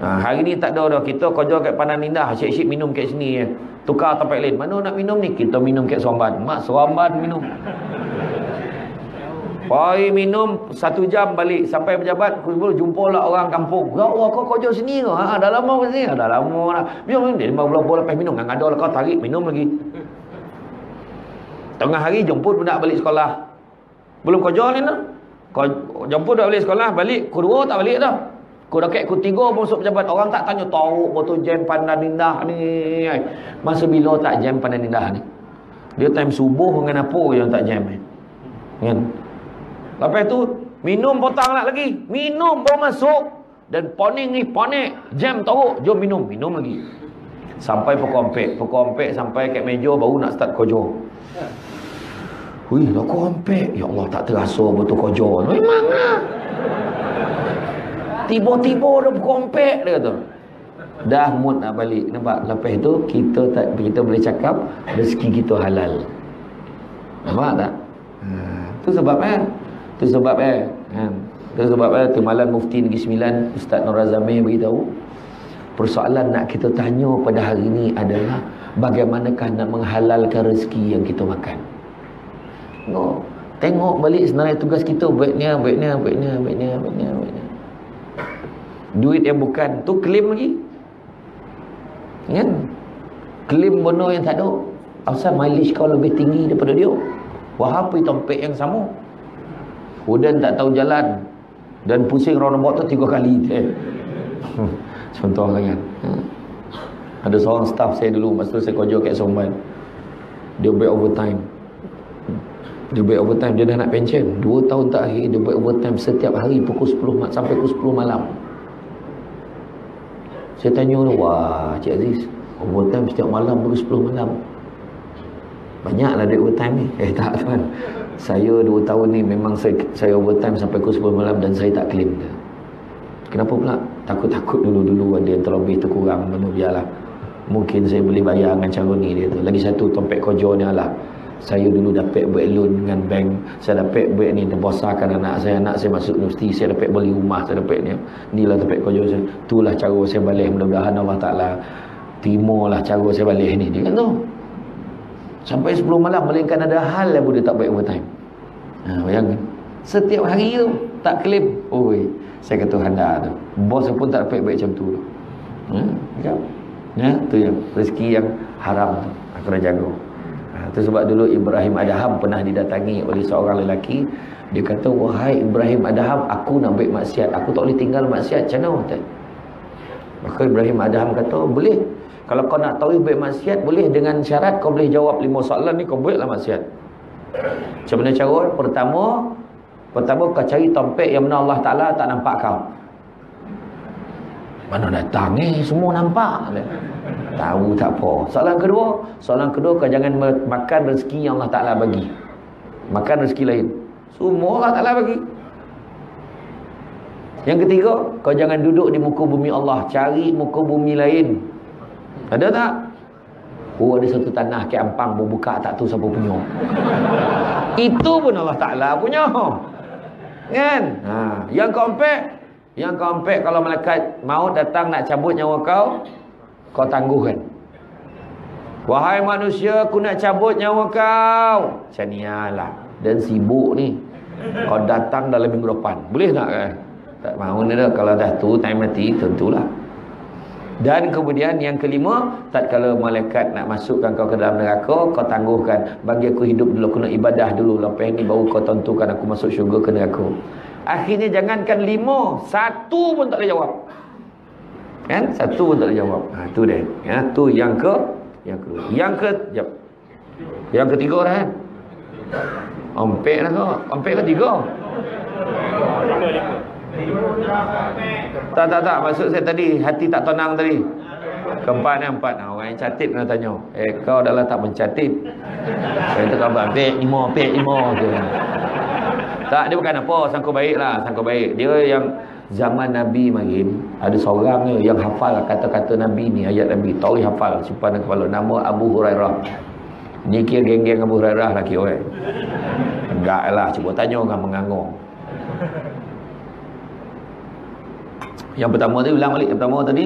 Hari ni tak ada dah. Kita kerja kat Pandan Indah, asyik-asyik minum kat sini je. Tukar tempat lain. Mana nak minum ni? Kita minum kat Seremban. Mak Seremban minum. Pergi minum 1 jam balik sampai pejabat kumpul, jumpa lah orang kampung. Ya Allah, kau kerja sini ke? Dah lama ke sini? Dah lama dah. Minum dia 15 lepas minum. Yang ada lah kau tarik minum lagi. Tengah hari jemput budak balik sekolah. Belum kerja ni dah. Kau jemput budak balik sekolah, balik kedua tak balik dah. Kau dekat ketiga masuk pejabat, orang tak tanya tahu betul jam Pandan Indah ni. Masa bila tak jam Pandan Indah ni? Dia time subuh dengan apa yang tak jam ni? Kan? Lepas tu minum potang nak lagi. Minum baru masuk dan poning ni ponek, jam teruk, jom minum lagi. Sampai pukul 4 sampai kat meja baru nak start kerja. Hui, dah pukul 4. Ya Allah, tak terasa betul kerja. Memanglah. Tiba-tiba dah pukul 4 dia kata. Dah mood nak balik. Nampak? Lepas tu kita boleh cakap rezeki kita halal. Nampak tak? Tu sebab tu sebab Timbalan Mufti Negeri Sembilan Ustaz Nur Azamir beritahu, persoalan nak kita tanya pada hari ini adalah bagaimanakah nak menghalalkan rezeki yang kita makan. Tengok balik sebenarnya tugas kita baiknya. Duit yang bukan tu klaim lagi. Kan? Klaim benda yang tak ada. Asal mileage kau lebih tinggi daripada dia. Wahapa tompek yang sama. Kemudian tak tahu jalan dan pusing roundabout tu 3 kali. Contoh kan. Ada seorang staff saya dulu masa saya kerja kat Seremban. Dia break overtime. Dia dah nak pension. 2 tahun terakhir dia break overtime setiap hari pukul 10 sampai pukul 10 malam. Saya tanya dia, wah Cik Aziz, overtime setiap malam pukul 10 malam. Banyaklah duit overtime ni. Tak tuan. Saya 2 tahun ni memang saya overtime sampai pukul 10 malam dan saya tak claim dia. Kenapa pula? Takut-takut dulu ada yang terlebih terkurang. Mana biarlah. Mungkin saya boleh bayar dengan cara ni dia tu. Lagi satu tompek kerja ni lah. Saya dulu dapat buat loan dengan bank. Saya dapat buat ni membesarkan anak saya masuk universiti. Saya dapat beli rumah. Saya dapat ni. Inilah tompek kerja saya. Itulah cara saya balik. Mudah-mudahan Allah Ta'ala terimalah cara saya balik ni. Dia kan tu. Sampai 10 malam. Melainkan ada hal yang boleh tak baik overtime. Bayangkan. Setiap hari tu. Tak claim. Oi, saya kata handa tu. Bos pun tak dapat baik macam tu. Tu yang rezeki yang haram tu. Aku dah jaga. Itu sebab dulu Ibrahim Adham pernah didatangi oleh seorang lelaki. Dia kata, wahai Ibrahim Adham, aku nak baik maksiat. Aku tak boleh tinggal maksiat. Macam mana? Maka Ibrahim Adham kata, boleh. Kalau kau nak tahu baik maksiat, boleh dengan syarat kau boleh jawab 5 soalan ni, kau buatlah maksiat. Macam mana cara? Pertama kau cari tompek yang mana Allah Ta'ala tak nampak kau. Mana datang ni? Semua nampak. Tahu tak apa. Soalan kedua kau jangan makan rezeki yang Allah Ta'ala bagi. Makan rezeki lain. Semua Allah Ta'ala bagi. Yang ketiga, kau jangan duduk di muka bumi Allah. Cari muka bumi lain. Ada tak? Oh, ada satu tanah ke Ampang berbuka tak tahu siapa punya. Itu pun Allah Ta'ala punya. Kan? Yang keempat kalau malaikat maut datang nak cabut nyawa kau tangguhkan. Wahai manusia, aku nak cabut nyawa kau. Macam ni lah. Dan sibuk ni. Kau datang dalam minggu depan. Boleh tak kan? Tak mahu ni dah. Kalau dah tu time mati, tentulah. Dan kemudian yang kelima, tatkala malaikat nak masukkan kau ke dalam neraka, kau tangguhkan. Bagi aku hidup dulu, aku nak ibadah dulu. Lepas ni baru kau tentukan aku masuk syurga ke neraka. Akhirnya jangankan 5, 1 pun tak boleh jawab. Kan? 1 pun tak boleh jawab. Tu dia. Tu yang kedua. Yang ketiga dah kan? Ompek lah kau. Ompek ke 3? Tak. Maksud saya tadi, hati tak tenang tadi. Keempat ni 4. Orang yang catit kena tanya. Kau adalah tak mencatit. Saya tu khabar. Pek 5 tu. Tak, dia bukan apa, sangka baik lah, sangka baik. Dia yang zaman Nabi makin ada seorang yang hafal kata-kata Nabi ni, ayat Nabi. Tahu hafal, simpan kepala. Nama Abu Hurairah. Ni kira geng-geng Abu Hurairah lah kira orang. Enggak lah, cuba tanya orang mengangung. Yang pertama tadi, ulang balik. Yang pertama tadi,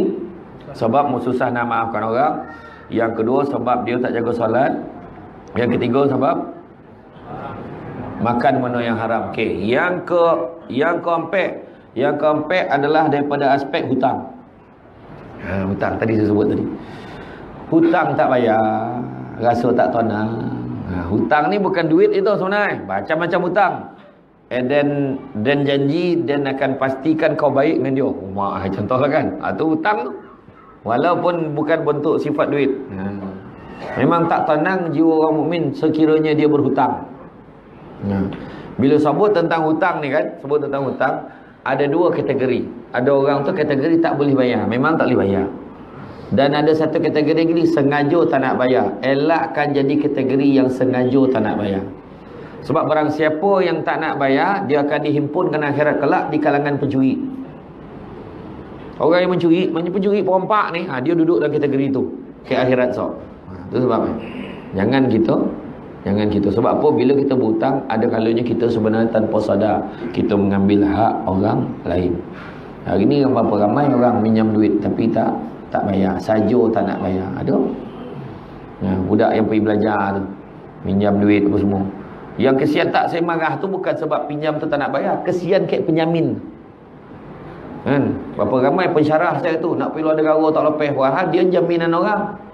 sebab susah nak maafkan orang. Yang kedua, sebab dia tak jaga solat. Yang ketiga, sebab makan benda yang haram. Okey, yang keempat adalah daripada aspek hutang. Hutang tadi saya sebut tadi. Hutang tak bayar, rasa tak tenang. Hutang ni bukan duit itu sebenarnya. Macam-macam hutang. Dan janji dan akan pastikan kau baik dengan dia. Contohlah kan. Itu hutang tu. Walaupun bukan bentuk sifat duit. Memang tak tenang jiwa orang mukmin sekiranya dia berhutang. Bila sebut tentang hutang ni kan, sebut tentang hutang, ada dua kategori. Ada orang tu kategori tak boleh bayar, memang tak boleh bayar. Dan ada satu kategori lagi sengaja tak nak bayar. Elakkan jadi kategori yang sengaja tak nak bayar. Sebab barang siapa yang tak nak bayar, dia akan dihimpunkan akhirat kelak di kalangan pencuri. Orang yang pencuri perompak ni, dia duduk dalam kategori tu ke akhirat so. Itu sebabnya. Jangan kita. Sebab apa? Bila kita berhutang, ada kalanya kita sebenarnya tanpa sadar kita mengambil hak orang lain. Hari ni berapa ramai orang minjam duit tapi tak bayar, saja tak nak bayar. Ada. Budak yang pergi belajar tu, minjam duit apa semua. Yang kesian tak saya marah tu bukan sebab pinjam tu tak nak bayar, kesian kat penjamin. Kan? Berapa ramai pensyarah saya tu nak pergi luar negara tak lepas padahal dia jaminan orang.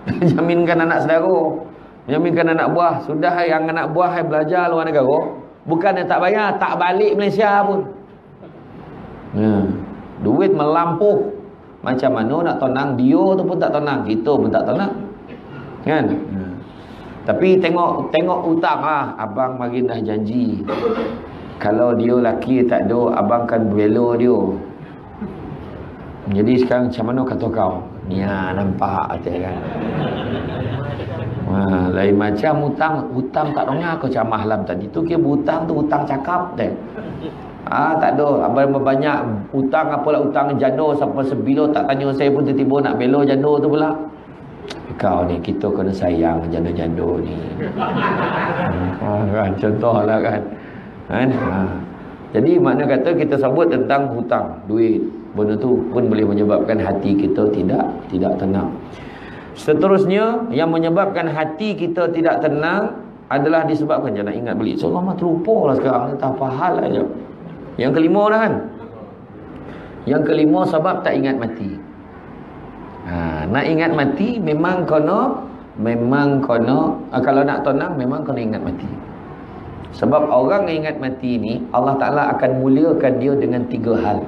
Jaminkan anak saudara, jaminkan anak buah. Sudah yang anak buah belajar luar negara, bukan yang tak bayar, tak balik Malaysia pun. Duit melampuh. Macam mana nak tenang, dia tu pun tak tenang, kita pun tak tenang. Kan? Tapi tengok hutang lah. Abang makin dah janji, kalau dia laki tak ada, abang kan bela dia. Jadi sekarang macam mana kata kau? Ni nampak kata kan. Lain macam hutang tak dengar kau macam malam tadi tu kira hutang tu hutang cakap deh. Tak ada. Abang banyak hutang, apalah hutang janda sampai sebilo tak tanya saya pun tiba-tiba nak bela janda tu pula. Kau ni, kita kena sayang janda-janda ni. Kan contohlah kan. Jadi makna kata kita sebut tentang hutang, duit. Benda tu pun boleh menyebabkan hati kita tidak tenang. Seterusnya yang menyebabkan hati kita tidak tenang adalah disebabkan, jangan ingat balik. So lama terlupa lah sekarang, tak faham aja. Yang kelima dah kan. Yang kelima sebab tak ingat mati. Nak ingat mati memang kena kalau nak tenang memang kena ingat mati. Sebab orang yang ingat mati ni Allah Ta'ala akan muliakan dia dengan tiga hal.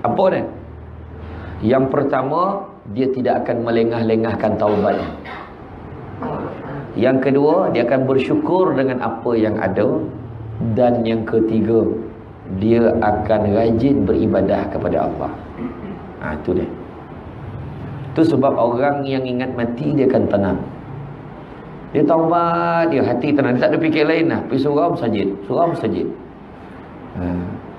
Apa dia? Yang pertama, dia tidak akan melengah-lengahkan taubatnya. Yang kedua, dia akan bersyukur dengan apa yang ada. Dan yang ketiga, dia akan rajin beribadah kepada Allah. Itu dia. Itu sebab orang yang ingat mati dia akan tenang. Dia taubat, dia hati tenang, dia tak ada fikir lain lah. Pergi surau masjid.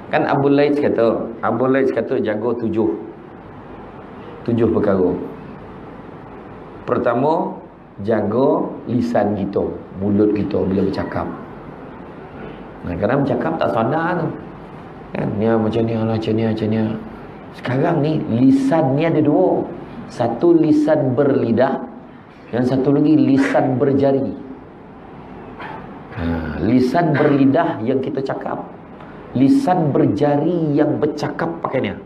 Kan Abu Laits kata jaga tujuh perkara. Pertama, jaga lisan kita, mulut kita bila bercakap. Kadang bercakap tak sadar tu. Kan ni macam ni. Sekarang ni lisan ni ada dua. Satu lisan berlidah, yang satu lagi lisan berjari. Lisan berlidah yang kita cakap, lisan berjari yang bercakap pakainya.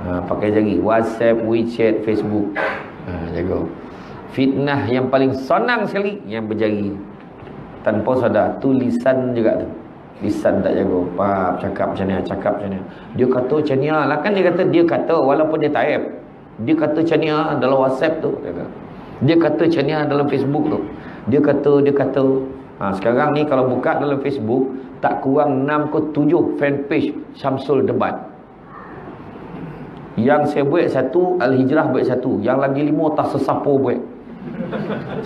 Pakai jari, WhatsApp, WeChat, Facebook. Jaga. Fitnah yang paling senang sekali yang berjari. Tanpa sadar, tu lisan juga tu. Lisan tak jaga. Cakap macam ni. Dia kata macam ni lah. Kan dia kata walaupun dia taib. Dia kata macam ni dalam WhatsApp tu. Dia kata macam ni dalam Facebook tu. Dia kata. Sekarang ni kalau buka dalam Facebook, tak kurang 6 ke 7 fanpage Syamsul Debat. Yang saya buat satu, Al-Hijrah buat satu. Yang lagi 5 tak sesiapa buat.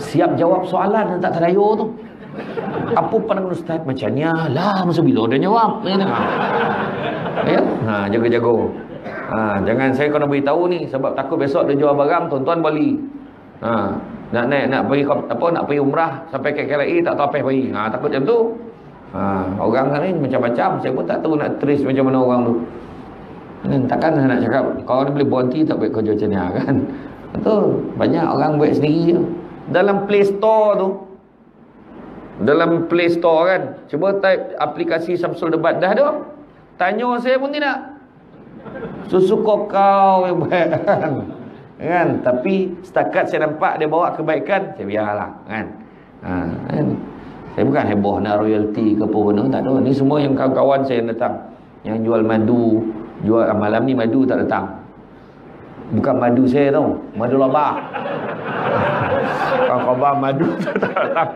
Siap jawab soalan tak terdaya tu. Apa pandangan Ustaz? Macam ni lah, masa bila dia jawab? Ya, jaga-jaga. Jangan saya kena beritahu ni, sebab takut besok dia jual barang, tuan-tuan beli. Nak pergi nak pergi umrah sampai ke KLIA tak tahu apa pergi. Takut macam tu. Orang kan ni macam-macam, saya pun tak tahu nak trace macam mana orang tu. Takkan nak cakap kau ni boleh berhenti tak buat kerja macam ni kan. Betul, banyak orang buat sendiri je. Dalam Play Store tu, dalam Play Store kan, cuba type aplikasi Samsul Debat, dah ada. Tanya saya pun tidak. Susuko kau yang buat kan. Tapi setakat saya nampak dia bawa kebaikan, saya biarlah kan. Saya bukan heboh nak royalty ke apa benda, tak ada. Ni semua yang kawan-kawan saya yang datang, yang jual madu, jual malam ni madu tak datang. Bukan madu saya tau, madu labah. Kawan-kawan madu tak datang.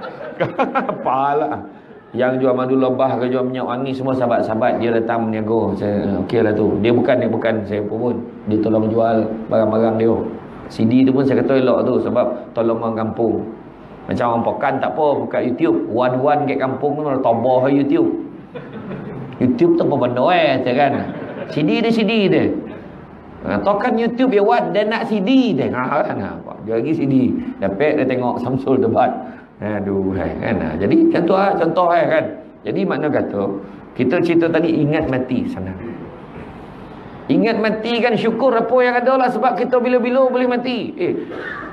Apalah. Yang jual madu lebah ke jual minyak wangi semua sahabat-sahabat dia datang meniaga. Saya okeylah tu. Dia bukan saya pun. Dia tolong jual barang-barang dia. CD tu pun saya kata elok tu sebab tolong orang kampung. Macam orang pokan tak apa buka YouTube. Wan-wan kat kampung tu toboh YouTube. YouTube tu apa benda saya kan. CD dia. Tokan YouTube dia wan dan nak CD dia. Dia lagi CD. Dapat dia tengok Samsul Debat. Aduh kan. Jadi contoh kan. Jadi makna kata kita cerita tadi ingat mati senang. Ingat mati kan syukur apa yang ada lah, sebab kita bila-bila boleh mati.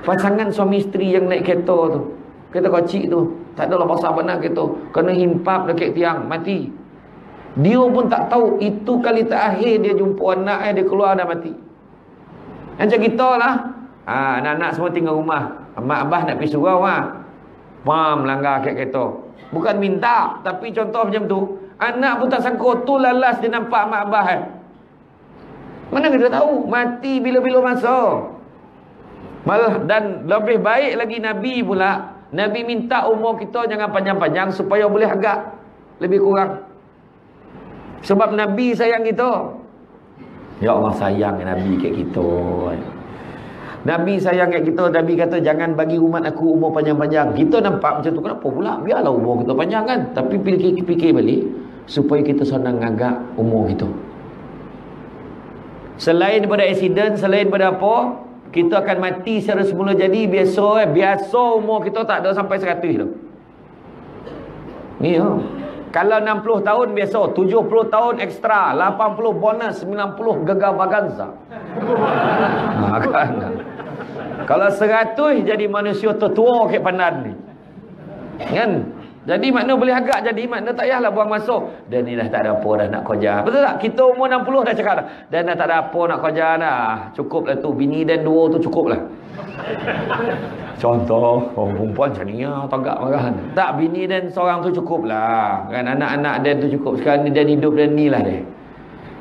Pasangan suami isteri yang naik kereta tu, kereta kocik tu, tak ada lah pasal benar kereta, kena himpap dekat tiang mati. Dia pun tak tahu itu kali terakhir dia jumpa anak dia keluar dah mati. Macam kita lah. Anak-anak semua tinggal rumah, mak abah nak pergi surau melanggar kat kereta. Bukan minta, tapi contoh macam tu. Anak pun tak sangka tu lalas dia nampak mak abah Mana kita tahu mati bila-bila masa. Malah dan lebih baik lagi Nabi pula, Nabi minta umur kita jangan panjang-panjang supaya boleh agak lebih kurang. Sebab Nabi sayang kita. Ya Allah sayang Nabi kat kita. Nabi sayang kat kita. Nabi kata jangan bagi umat aku umur panjang-panjang. Kita nampak macam tu, kenapa pula? Biarlah umur kita panjang kan. Tapi fikir balik supaya kita senang agak umur kita. Selain daripada aksiden, selain daripada apa, kita akan mati secara semula jadi. Biasa umur kita tak ada sampai 100 tu. Ni kalau 60 tahun biasa, 70 tahun ekstra, 80 bonus, 90 gegar vaganza. Kan. Kalau 100 jadi manusia tertua ke pandan ni. Kan? Jadi makna boleh agak jadi, makna tak payahlah buang masuk. Dan ni dah tak ada apa dah nak kerja. Betul tak? Kita umur 60 dah cakap dah. Dan dah tak ada apa nak kerja dah. Cukup lah tu. Bini dan 2 tu cukup lah. Contoh, orang perempuan macam ni tagak marahan. Tak, bini dan seorang tu cukup lah. Kan anak-anak dan tu cukup. Sekarang ni dan hidup dan ni lah dia.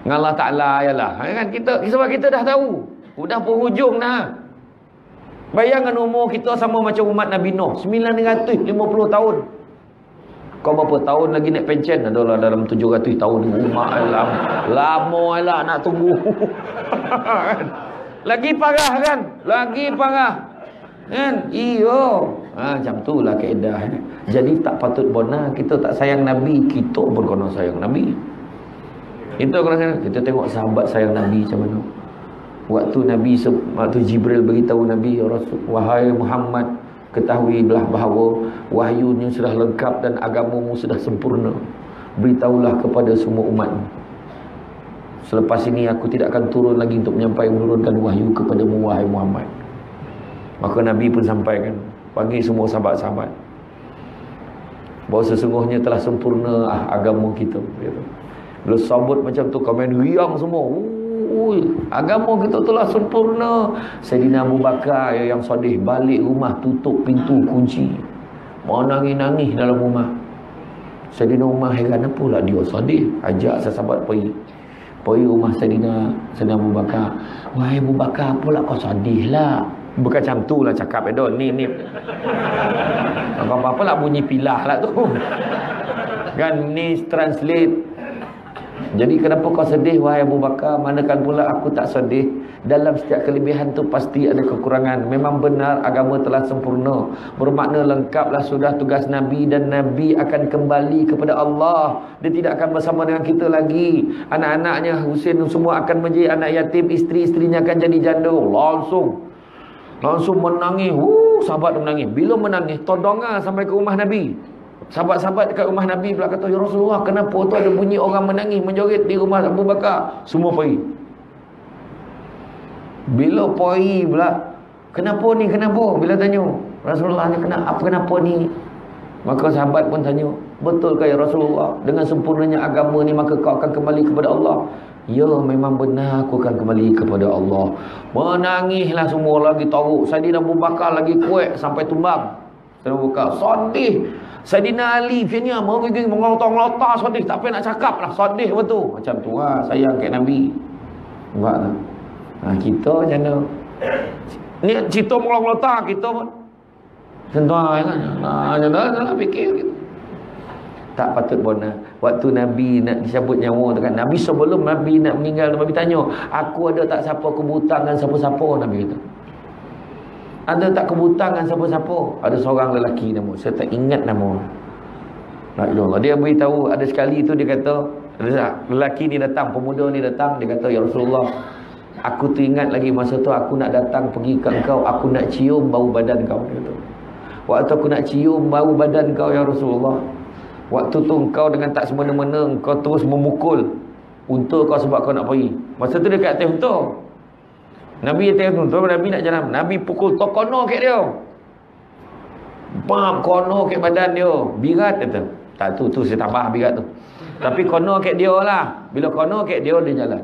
Dengan Allah Ta'ala yalah. Kan kita, sebab kita dah tahu. Udah penghujung dah. Bayangkan umur kita sama macam umat Nabi Nuh. 950 tahun. Kau berapa tahun lagi naik pencen? Adalah dalam 700 tahun. Lama lah nak tunggu. Lagi parah kan? Lagi parah. Kan? Iyo. Macam tu lah kaedah. Jadi tak patut benar kita tak sayang Nabi. Kita pun kena sayang Nabi. Kita tengok sahabat sayang Nabi macam mana. Waktu Jibril beritahu Nabi, wahai Muhammad, ketahuilah bahawa wahyunya sudah lengkap dan agamamu sudah sempurna. Beritahulah kepada semua umatmu. Selepas ini aku tidak akan turun lagi untuk menurunkan wahyu kepadamu wahai Muhammad. Maka Nabi pun sampaikan, panggil semua sahabat-sahabat, bahawa sesungguhnya telah sempurna agama kita. Bila sabut macam tu, komen riang semua. Agama kita telah sempurna. Sayyidina Abu Bakar yang sedih balik rumah, tutup pintu, kunci, mau nangis-nangis dalam rumah. Sayyidina Umar heran, apa pula dia sedih. Ajak sahabat pergi rumah Sayyidina Abu Bakar. Wahai Abu Bakar, apalah kau sedih lah? Bukan macam tu lah cakap ni apa-apa lah bunyi pilah lah tu. Kan ni translate. Jadi kenapa kau sedih wahai Abu Bakar? Manakan pula aku tak sedih. Dalam setiap kelebihan tu pasti ada kekurangan. Memang benar agama telah sempurna, bermakna lengkaplah sudah tugas Nabi, dan Nabi akan kembali kepada Allah. Dia tidak akan bersama dengan kita lagi. Anak-anaknya Husain semua akan menjadi anak yatim, isteri-isterinya akan jadi janda. Langsung menangis. Sahabat menangis. Bila menangis, todongan sampai ke rumah Nabi. Sahabat-sahabat dekat rumah Nabi pula kata, ya Rasulullah, kenapa tu ada bunyi orang menangis, menjoget di rumah Abu Bakar? Semua pergi. Bila pergi pula, kenapa ni, kenapa? Bila tanya, Rasulullah ni kenapa ni? Maka sahabat pun tanya, betulkah ya Rasulullah, dengan sempurnanya agama ni maka kau akan kembali kepada Allah? Ya, memang benar aku akan kembali kepada Allah. Menangislah semua lagi teruk. Saidina Abu Bakar lagi kuat sampai tumbang. Saidina Abu Bakar sedih. Saidina Ali punya mengelotong-ngelotong sedih, tak payah nak cakap lah, sedih betul. Macam tu lah sayang kat Nabi. Nampak tak? Kita macam mana? Ni cerita mengelotong kita pun sentuh kan. Jangan fikir gitu. Tak patut bona. Waktu Nabi nak dicabut nyawa tu kan, Nabi sebelum Nabi nak meninggal, Nabi tanya, aku ada tak siapa kebutan dengan siapa-siapa? Nabi kata, ada tak kebutan dengan siapa-siapa? Ada seorang lelaki nama, saya tak ingat nama. Dia beritahu, ada sekali tu dia kata, lelaki ni datang, pemuda ni datang, dia kata, ya Rasulullah, aku tu ingat lagi masa tu aku nak datang pergi ke engkau, aku nak cium bau badan kau. Dia kata, waktu aku nak cium bau badan kau ya Rasulullah, waktu tu engkau dengan tak semena-mena engkau terus memukul unta kau sebab kau nak pergi. Masa tu dia kat atas unta. Nabi atas unta, Nabi nak jalan, Nabi pukul tokono kat dia. Bam, kono kat badan dia. Birat kata. Tak tu saya tambah birat tu. Tapi kono kat dia lah. Bila kono kat dia, dia jalan.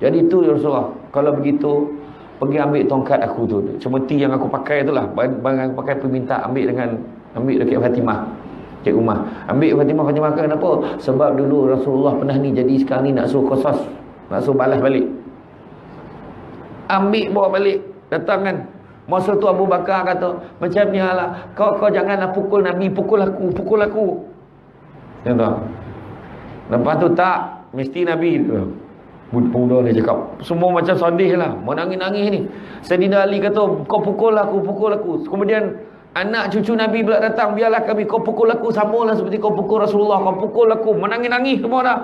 Jadi tu ya Rasulullah, kalau begitu pergi ambil tongkat aku tu, seperti yang aku pakai tu lah, barang aku pakai perminta, ambil dekat Fatimah, cik rumah. Ambil Fatimah kenapa? Sebab dulu Rasulullah pernah ni, jadi sekarang ni nak suruh qasas, nak suruh balas balik. Ambil bawa balik, datang kan. Masa tu Abu Bakar kata, macam ni lah, kau janganlah pukul Nabi, pukul aku. Contoh. Lepas tu tak, mesti Nabi tu. Pemuda ni cakap, semua macam sedih lah, menangis-nangis ni. Saidina Ali kata, kau pukul aku. Kemudian anak cucu Nabi pula datang, biarlah kami, kau pukul aku samalah seperti kau pukul Rasulullah, kau pukul aku. Menangis-nangis semua dah.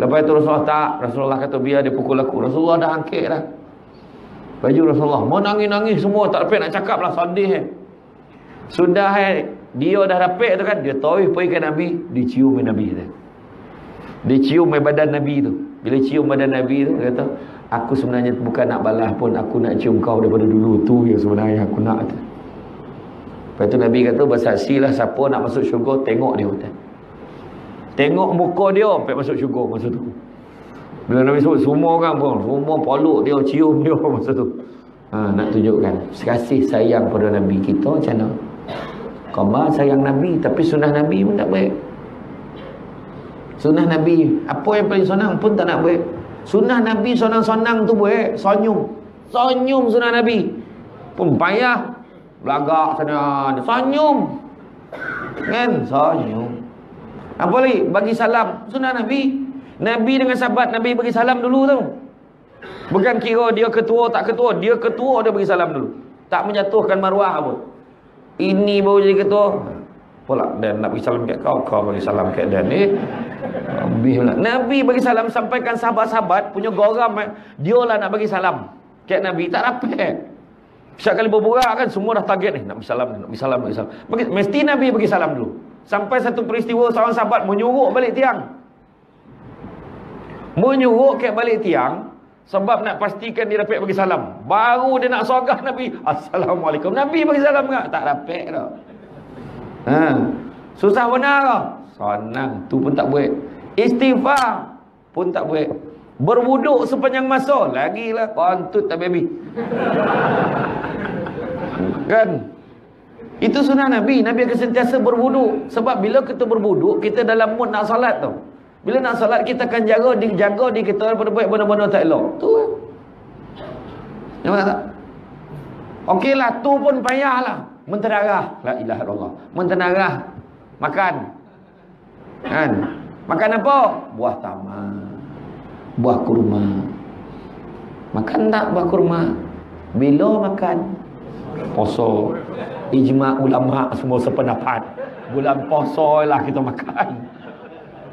Lepas itu Rasulullah tak, Rasulullah kata biar dia pukul aku. Rasulullah dah angkat dah baju Rasulullah, menangis-nangis semua, tak dapat nak cakap lah, sedih. Sudah dia dah dapat tu kan, dia tahu pergi ke Nabi, dicium Nabi tu. Dicium badan Nabi tu. Bila cium badan Nabi tu, dia kata, aku sebenarnya bukan nak balas pun, aku nak cium kau daripada dulu. Tu yang sebenarnya aku nak tu. Lepas tu Nabi kata, bersaksilah siapa nak masuk syurga, tengok dia hutan. Tengok muka dia sampai masuk syurga masa tu. Bila Nabi sebut, semua orang pun, semua peluk dia, cium dia masa tu. Nak tunjukkan kasih sayang pada Nabi kita macam mana. Kau sayang Nabi, tapi sunnah Nabi pun tak baik. Sunnah Nabi, apa yang paling senang pun tak nak buat. Sunnah Nabi senang-senang tu buat, senyum sunnah Nabi. Pun payah belagak sana, senyum. Kan? Senyum. Apa lagi? Bagi salam, sunnah Nabi. Nabi dengan sahabat Nabi bagi salam dulu tau. Bukan kira dia ketua tak ketua, dia ketua dia bagi salam dulu. Tak menjatuhkan maruah apa. Ini baru jadi ketua. Pula dan nak bagi salam kat kau bagi salam kat dan ni. Nabi bagi salam, sampaikan sahabat-sahabat punya geram, dia lah nak bagi salam kat Nabi, tak dapat. Setiap kali berbual kan semua dah target ni, nak bagi salam. Mesti Nabi bagi salam dulu. Sampai satu peristiwa seorang sahabat menyuruh balik tiang. Menyuruh kat balik tiang sebab nak pastikan dia dapat bagi salam. Baru dia nak sogah Nabi, Assalamualaikum. Nabi bagi salam tak? Tak dapat dah. Susah benar lah. Senang, tu pun tak buat. Istighfar pun tak buat. Berwuduk sepanjang masa, lagilah kontut tak baby. Kan? Itu sunnah Nabi. Nabi akan sentiasa berwuduk. Sebab bila kita berwuduk, kita dalam mood nak salat tau. Bila nak salat, kita akan jaga diri kita daripada buat benda-benda tak elok. Tu kan? Nampak tak? Okeylah, tu pun payahlah. Menterarah, la ilaha illallah. Menterarah makan. Kan? Makan apa? Buah tamar, buah kurma. Makan tak buah kurma? Bila makan? Puasa. Ijma' ulama' semua sependapat, bulan puasa lah kita makan.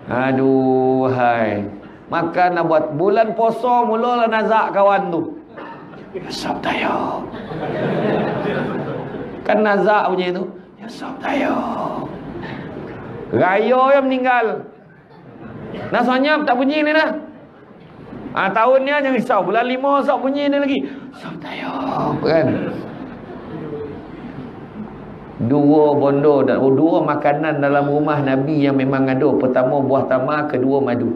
Aduh, hai. Makan lah buat bulan puasa, mulalah nazak kawan tu. Yusuf tayo. Kan nazak punya tu. Yusuf tayo. Raya yang meninggal. Nak sonyap tak bunyi ni dah. Tahun ni jangan risau. Bulan 5 sok bunyi ni lagi. Yusuf tayo. Kan? Dua bondo dan dua makanan dalam rumah Nabi yang memang ada. Pertama buah tamar, kedua madu.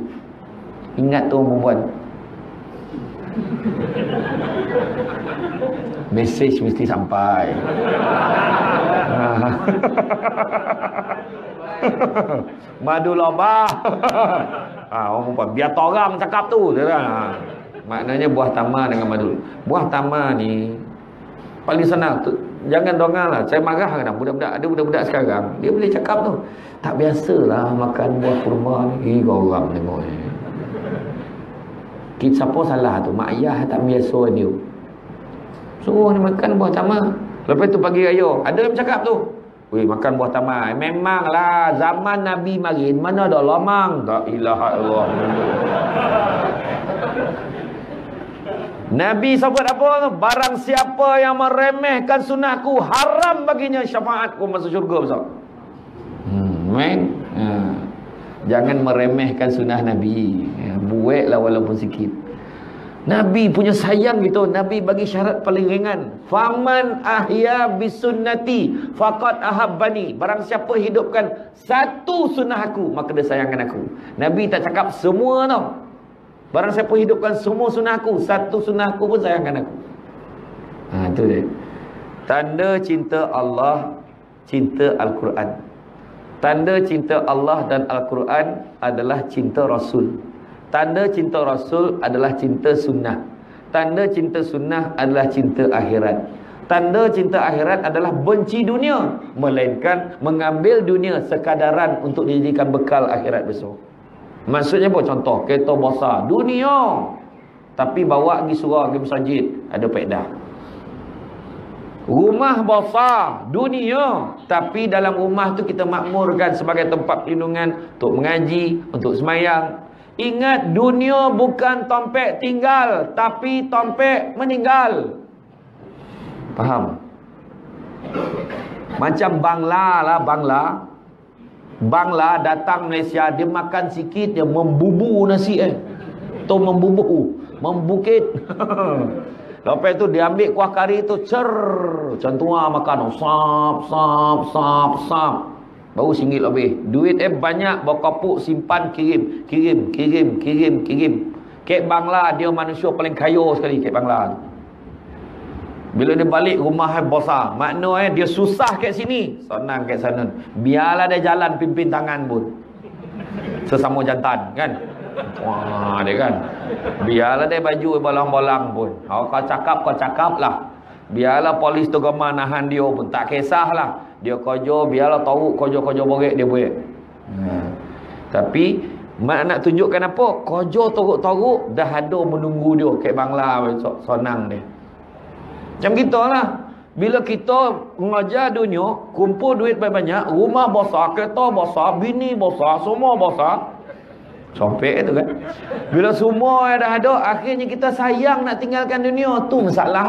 Ingat tu perempuan. Mesej mesti sampai. Madu loba. Orang perempuan biar torang cakap tu. Maknanya buah tamar dengan madu. Buah tamar ni paling senang tu. Jangan dongang lah. Saya marah kan budak-budak. Ada budak-budak sekarang dia boleh cakap tu. Tak biasalah makan buah kurma ni. Orang tengok ni. Siapa salah tu? Mak ayah tak biasa dia. Suruh ni makan buah tamar. Lepas tu pagi raya ada yang cakap tu. Weh, makan buah tamar. Memanglah zaman Nabi marin mana ada lamang. Tak ilaha illallah. Nabi sebut apa tu? Barang siapa yang meremehkan sunnahku, haram baginya syafaatku masuk syurga besar. Jangan meremehkan sunnah Nabi. Buatlah walaupun sikit. Nabi punya sayang gitu. Nabi bagi syarat paling ringan. Faman ahya bisunnati faqad ahabbani. Barang siapa hidupkan satu sunnah aku, maka dia sayangkan aku. Nabi tak cakap semua tau. Barang siapa hidupkan semua sunnah aku, satu sunnah aku pun sayangkan aku. Itu dia. Tanda cinta Allah, cinta Al-Quran. Tanda cinta Allah dan Al-Quran adalah cinta Rasul. Tanda cinta Rasul adalah cinta sunnah. Tanda cinta sunnah adalah cinta akhirat. Tanda cinta akhirat adalah benci dunia, melainkan mengambil dunia sekadaran untuk dijadikan bekal akhirat besar. Maksudnya apa? Contoh, kereta besar dunia, tapi bawa pergi surau, pergi masjid, ada faedah. Rumah besar dunia, tapi dalam rumah tu kita makmurkan sebagai tempat perlindungan untuk mengaji, untuk semayang. Ingat, dunia bukan tompek tinggal, tapi tompek meninggal. Faham? Macam Bangla lah, Bangla datang Malaysia, dia makan sikit dia membubu nasi tu membukit. Lepas tu dia ambil kuah kari tu macam tu lah makan sap. Baru RM1 lebih. Duit banyak, bawa kapuk simpan kirim. Kek Bangla dia manusia paling kaya sekali, Kek Bangla tu. Bila dia balik rumah besar, makna dia susah kat sini, senang kat sana. Biarlah dia jalan pimpin tangan pun. Sesama jantan kan. Wah, dia kan. Biarlah dia baju bolang-bolang pun. Kau cakap lah. Biarlah polis tu gemar nahan dia pun tak kisahlah. Dia kerja, biarlah tahu kerja borek dia buat. Tapi mak nak tunjukkan apa? Kerja teruk-teruk dah ada menunggu dia kat Bangla besok, senang dia. Macam kita lah. Bila kita mengajar dunia, kumpul duit banyak, rumah besar, kereta besar, bini besar, semua besar. Sampai tu kan. Bila semua dah ada, akhirnya kita sayang nak tinggalkan dunia. Tu masalah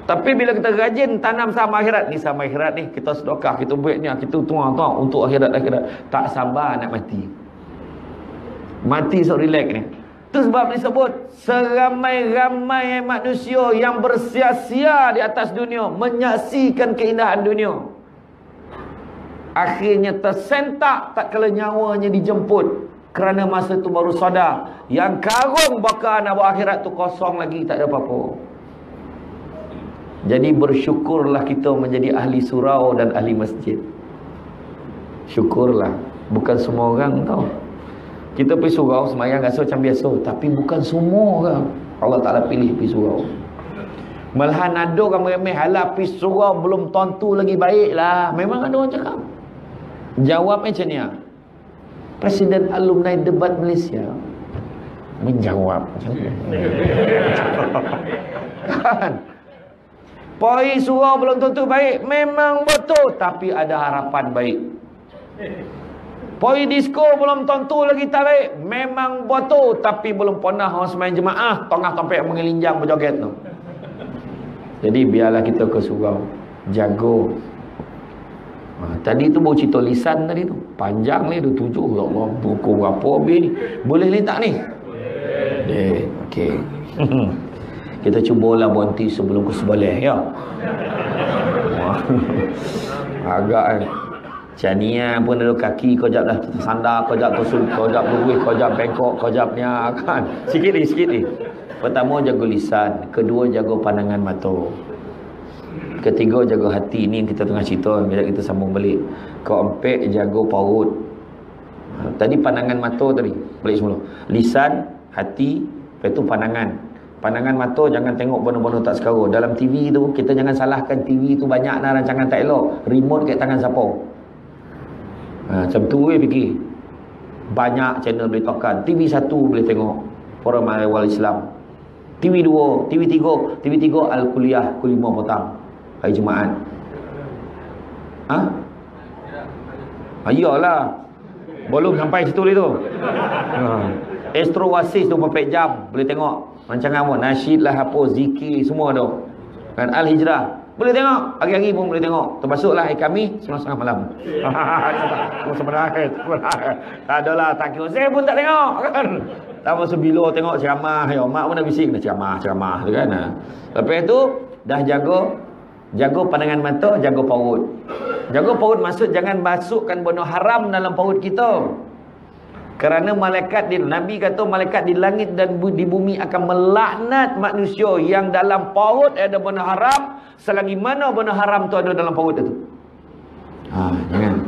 Tapi bila kita rajin tanam saham akhirat, ni saham akhirat ni, kita sedekah, kita buatnya, kita tuang untuk akhirat. Tak sabar nak mati. Mati so relax ni. Itu sebab disebut seramai-ramai manusia yang bersia-sia di atas dunia, menyaksikan keindahan dunia, akhirnya tersentak tak kala nyawanya dijemput. Kerana masa tu baru sadar yang karung bakal nak buat akhirat tu kosong lagi, tak ada apa-apa. Jadi bersyukurlah kita menjadi ahli surau dan ahli masjid. Syukurlah. Bukan semua orang tahu. Kita pergi surau semayang rasa macam biasa, tapi bukan semua orang Allah Ta'ala pilih pergi surau. Malahan ada orang meremeh, alah pergi surau belum tentu lagi baik lah. Memang ada orang cakap. Jawab macam ni. Presiden Alumni Debat Malaysia menjawab kan, poi surau belum tentu baik, memang betul, tapi ada harapan baik. Poi disco belum tentu lagi tak baik, memang betul, tapi belum pernah orang semain jemaah tengah tampek mengelinjang berjoget tu. Jadi biarlah kita ke surau, jago. Tadi tu baru cerita lisan tadi tu, panjang ni tu 7, ya Allah, buku berapa habis ni, boleh ni tak ni? Boleh. Okey. Kita cubalah berhenti sebelum ke sebelah ya. Agak kan. Cania pun ada kaki, kau jap dah sandar, kau jap tosul, kau jap luwih, kau jap bengkok, kau jap ni kan. Sikit ni. Pertama jaga lisan, kedua jaga pandangan mata. Ketiga jaga hati. Ni kita tengah cerita, kita sambung balik. Keempat jaga perut. Tadi pandangan mata tadi, balik semula. Lisan, hati, lepas tu pandangan. Pandangan mata jangan tengok benda-benda tak sekara. Dalam TV tu kita jangan salahkan TV tu banyak dah rancangan tak elok. Remote kat tangan siapa? Macam tu fikir. Banyak channel boleh tekan. TV 1 boleh tengok Forum Awal Islam. TV 2, TV 3, TV 3 Al-Kuliah pukul 5 petang hari Jumaat. Iyalah. Belum sampai situ tu. Astro Wasis 24 jam boleh tengok. Rancangan apa? Nasyid lah apa, zikir semua tu. Kan Al-Hijrah boleh tengok, hari-hari pun boleh tengok. Termasuklah kami 9:30 malam. Sebenarnya tak adalah, tak kira saya pun tak tengok kan. Tak masa bila tengok ceramah, ya mak pun dah bising dah ceramah tu kan. Lepas tu dah jaga pandangan mata, jaga perut. Jaga perut maksud jangan masukkan benda haram dalam perut kita. Kerana malaikat Nabi kata malaikat di langit dan di bumi akan melaknat manusia yang dalam perut ada benda haram selagi mana benda haram tu ada dalam perut itu. Jangan.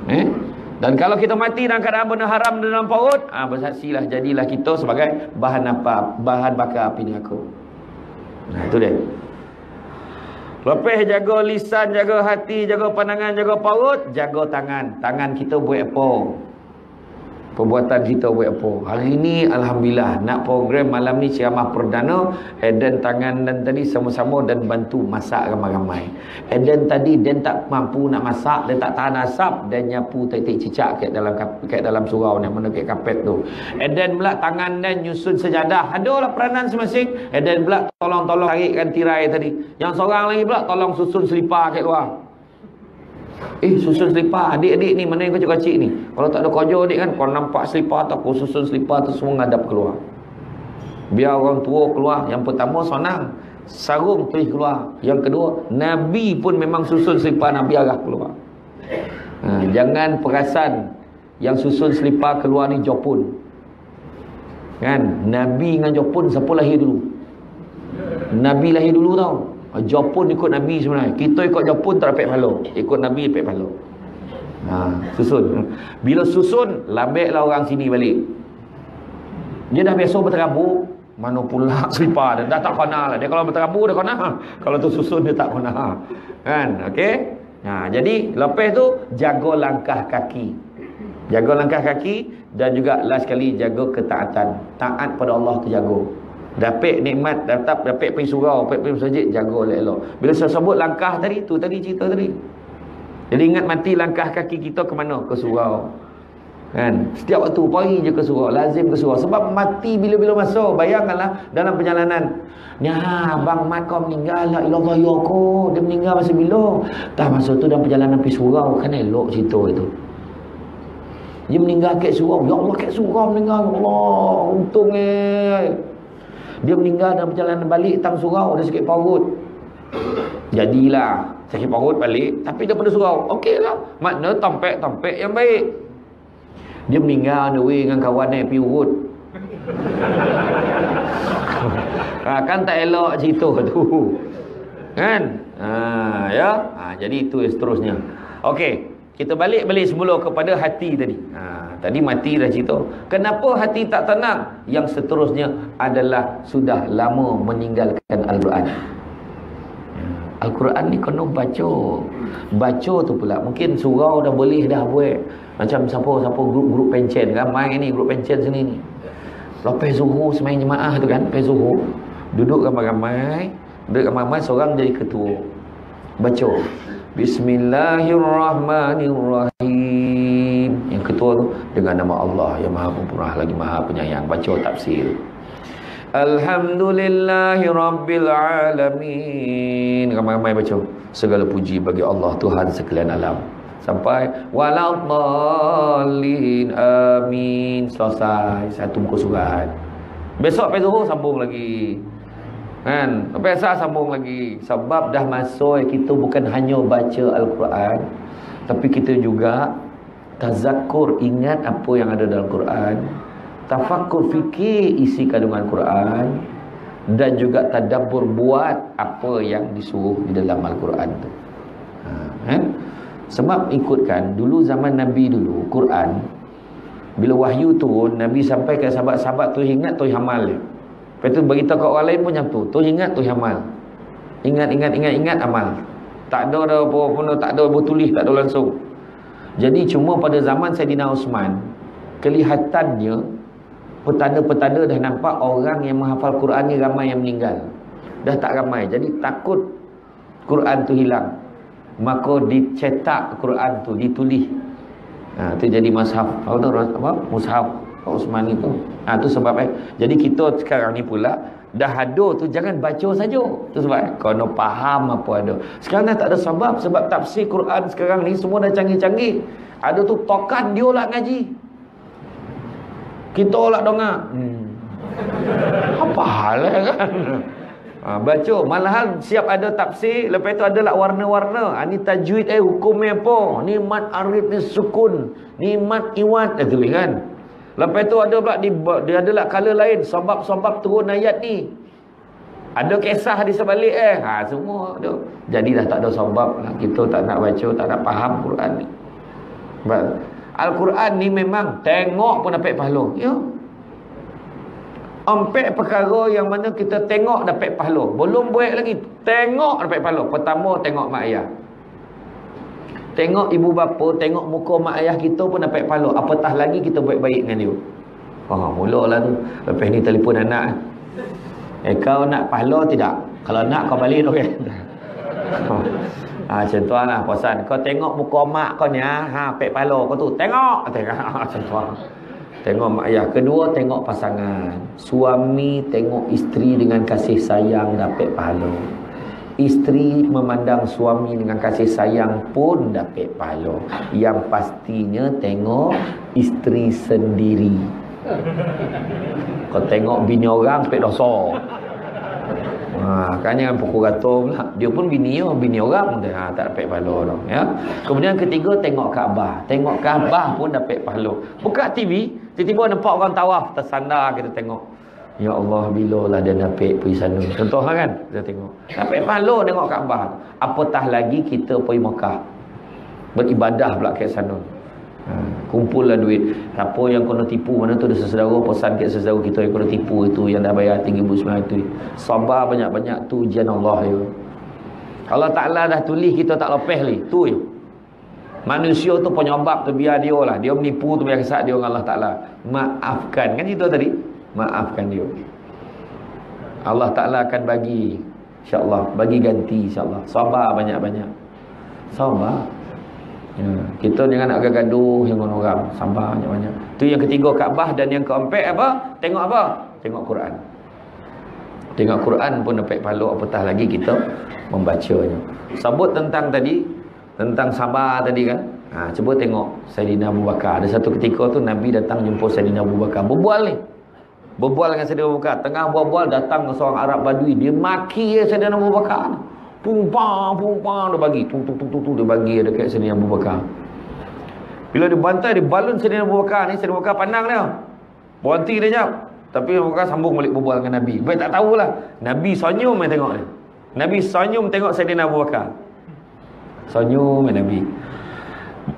Dan kalau kita mati dalam keadaan benda haram dalam perut, bersaksilah, jadilah kita sebagai bahan bakar api neraka. Itu dia. Lepas jaga lisan, jaga hati, jaga pandangan, jaga perut, jaga tangan. Tangan kita buat apa? Perbuatan kita buat apa? Hari ini Alhamdulillah nak program malam ni ceramah perdana. Eden tangan dan tadi sama-sama dan bantu masak ramai-ramai. Eden tadi dia tak mampu nak masak, dia tak tahan asap, dan nyapu titik cicak kat dalam surau ni, mana kat kapet tu. Eden pula tangan dan nyusun sejadah. Adalah peranan masing-masing. Eden pula tolong tarikkan tirai tadi. Yang seorang lagi pula tolong susun selipar kat luar. Susun selipar adik-adik ni, mana yang kecil-kecil ni, kalau tak ada kerja adik kan, kau nampak selipar tu, kau susun selipar tu semua ngadap keluar. Biar orang tua keluar. Yang pertama senang, sarung tulis keluar. Yang kedua, Nabi pun memang susun selipar Nabi arah keluar. Jangan perasan yang susun selipar keluar ni Jepun kan. Nabi dengan Jepun siapa lahir dulu? Nabi lahir dulu tau. Jepun ikut Nabi sebenarnya. Kita ikut Jepun tak dapat pahala, ikut Nabi dapat pahala. Susun. Bila susun, lambeklah orang sini balik. Dia dah biasa berterabur, mana pula selipar dia dah tak kena lah. Dia kalau berterabur dia kena, kalau tu susun dia tak kena kan. Okey. Jadi lepas tu jaga langkah kaki. Jaga langkah kaki, dan juga last sekali jaga ketaatan. Taat pada Allah terjaga. Dapat nikmat, dapat pergi surau, dapat pergi masjid, jaga elok-elok. Bila saya sebut langkah tadi, tu tadi cerita tadi. Jadi ingat mati langkah kaki kita ke mana? Ke surau. Kan? Setiap waktu pergi je ke surau, lazim ke surau. Sebab mati bila-bila masa. Bayangkanlah dalam perjalanan. Bang Mat kau meninggal, la ilallah ya aku. Dia meninggal masa bila? Tak, masa tu dalam perjalanan pergi surau. Kan elok cerita itu. Dia meninggal kat surau. Ya Allah, kat surau meninggal. Ya Allah, untung dia meninggal dalam perjalanan balik tang surau, ada sakit perut. Jadilah sakit perut balik, tapi daripada surau. Okeylah. Makna tampek yang baik. Dia meninggal on the way dengan kawan naik pergi urut. Kan tak elok cerita tu. Kan? Jadi itu seterusnya. Okey. Kita balik semula kepada hati tadi. Tadi mati dah cerita. Kenapa hati tak tenang? Yang seterusnya adalah sudah lama meninggalkan Al-Quran. Al-Quran ni kena baca. Baca tu pula. Mungkin surau dah boleh dah buat. Macam siapa grup-grup pencen. Ramai ni grup pencen sini ni. Lepas zuhur semain jemaah tu kan. Lepas zuhur. Duduk ramai-ramai. Seorang jadi ketua. Baca. Bismillahirrahmanirrahim. Yang ketua tu. Dengan nama Allah yang maha pemurah lagi maha penyayang. Baca tafsir. Alhamdulillahi Rabbil Alamin. Ramai-ramai baca. Segala puji bagi Allah Tuhan sekalian alam. Sampai waladhdallin amin. Selesai satu muka surat. Besok pagi zuhur sambung lagi. Kan? Lepas sambung lagi. Sebab dah masuk kita bukan hanya baca Al-Quran, tapi kita juga tazakkur, ingat apa yang ada dalam Quran. Tafakkur fikir isi kandungan Quran, dan juga tadabbur buat apa yang disuruh di dalam Al-Quran tu. Sebab ikutkan dulu zaman Nabi dulu Quran, bila wahyu turun, Nabi sampai ke sahabat-sahabat tu ingat tu hamal. Lepas tu beritahu kat orang lain pun macam tu. Tu ingat tu hamal. Ingat amal. Tak ada apa pun, tak ada bertulis, tak ada langsung. Jadi cuma pada zaman Saidina Osman, kelihatannya petanda-petanda dah nampak orang yang menghafal Quran ni ramai yang meninggal. Dah tak ramai. Jadi takut Quran tu hilang. Maka dicetak Quran tu, ditulis. Tu jadi mushaf. Apa? Mushaf Osman itu. Tu sebab jadi kita sekarang ni pula dah ada tu, jangan baca saja. Tu sebab kena faham apa ada. Sekarang dah tak ada sebab tafsir Quran sekarang ni semua dah canggih-canggih. Ada tu tokan dia lah ngaji. Kita lah dongak. Apa hal kan? Baca. Malahan siap ada tafsir. Lepas tu ada lah warna-warna. Ni tajwid hukumnya apa? Ni mat arif, ni sukun. Ni mat iwat. Itu kan? Lepas tu ada pula dia ada lah color lain. Sebab-sebab turun ayat ni. Ada kisah di sebalik semua ada. Jadi dah tak ada sebab lah. Kita tak nak baca, tak nak faham Quran ni. Al-Quran ni memang tengok pun dapat pahala. Ya. Empat perkara yang mana kita tengok dapat pahala. Belum buat lagi. Tengok dapat pahala. Pertama, tengok mak ayah. Tengok ibu bapa, tengok muka mak ayah kita pun dapat pahala. Apatah lagi kita buat baik dengan dia. Mulalah tu. Lepas ni telefon anak. Kau nak pahala tidak? Kalau nak kau balik tu kan. Macam tu lah puasan. Kau tengok muka mak kau ni, pek pala kau tu. Tengok macam tu. Tengok mak ayah. Kedua, tengok pasangan. Suami tengok isteri dengan kasih sayang, dapat pahala. Isteri memandang suami dengan kasih sayang pun dapat pahala. Yang pastinya tengok isteri sendiri. Kau tengok bini orang, pek dosa. Kan jangan pukul rata pula. Dia pun bini orang tak dapat pahala dah, ya. Kemudian ketiga, tengok Kaabah. Tengok Kaabah pun dapat pahala. Buka TV, tiba-tiba nampak orang tawaf, tersandar kita tengok. Ya Allah, bila lah dia dapat pergi sana. Contoh kan, kita tengok. Dapat pahala tengok Kaabah. Apatah lagi kita pergi Mekah. Beribadah pula kat sana. Kumpullah duit. Siapa yang kena tipu, mana tu ada sesaudara pesan kat sesaudara kita yang kena tipu itu, yang dah bayar RM3,900 itu. Sabar banyak-banyak, tu ujian Allah ya. Allah Ta'ala dah tulis kita tak lepas ni. Tu je. Manusia tu penyebab tu biar dia lah. Dia menipu tu biar kesat dia dengan Allah Ta'ala. Maafkan. Kan cerita tadi? Maafkan dia. Allah Ta'ala akan bagi. InsyaAllah. Bagi ganti insyaAllah. Sabar banyak-banyak. Sabar. Kita jangan nak gaduh dengan orang. Sabar banyak-banyak. Tu yang ketiga Kaabah. Dan yang keempat apa? Tengok apa? Tengok Quran. Tengok Quran pun dapat pahala. Apatah lagi kita membacanya. Sebut tentang tadi, tentang sabar tadi kan. Cuba tengok Saidina Abu Bakar. Ada satu ketika tu Nabi datang jumpa Saidina Abu Bakar. Berbual ni. Berbual dengan Saidina Abu Bakar. Tengah berbual datang seorang Arab Badui. Dia maki Saidina Abu Bakar. Pumpang dia bagi. Dia bagi dekat Saidina Abu Bakar. Bila dia bantai, dia balun Saidina Abu Bakar ni. Saidina Abu Bakar pandang dia. Berhenti dia jap. Tapi Abu Bakar sambung balik berbual dengan Nabi. Baik tak tahulah. Nabi senyum main tengok dia. Nabi senyum tengok Saidina Abu Bakar. Senyum main Nabi.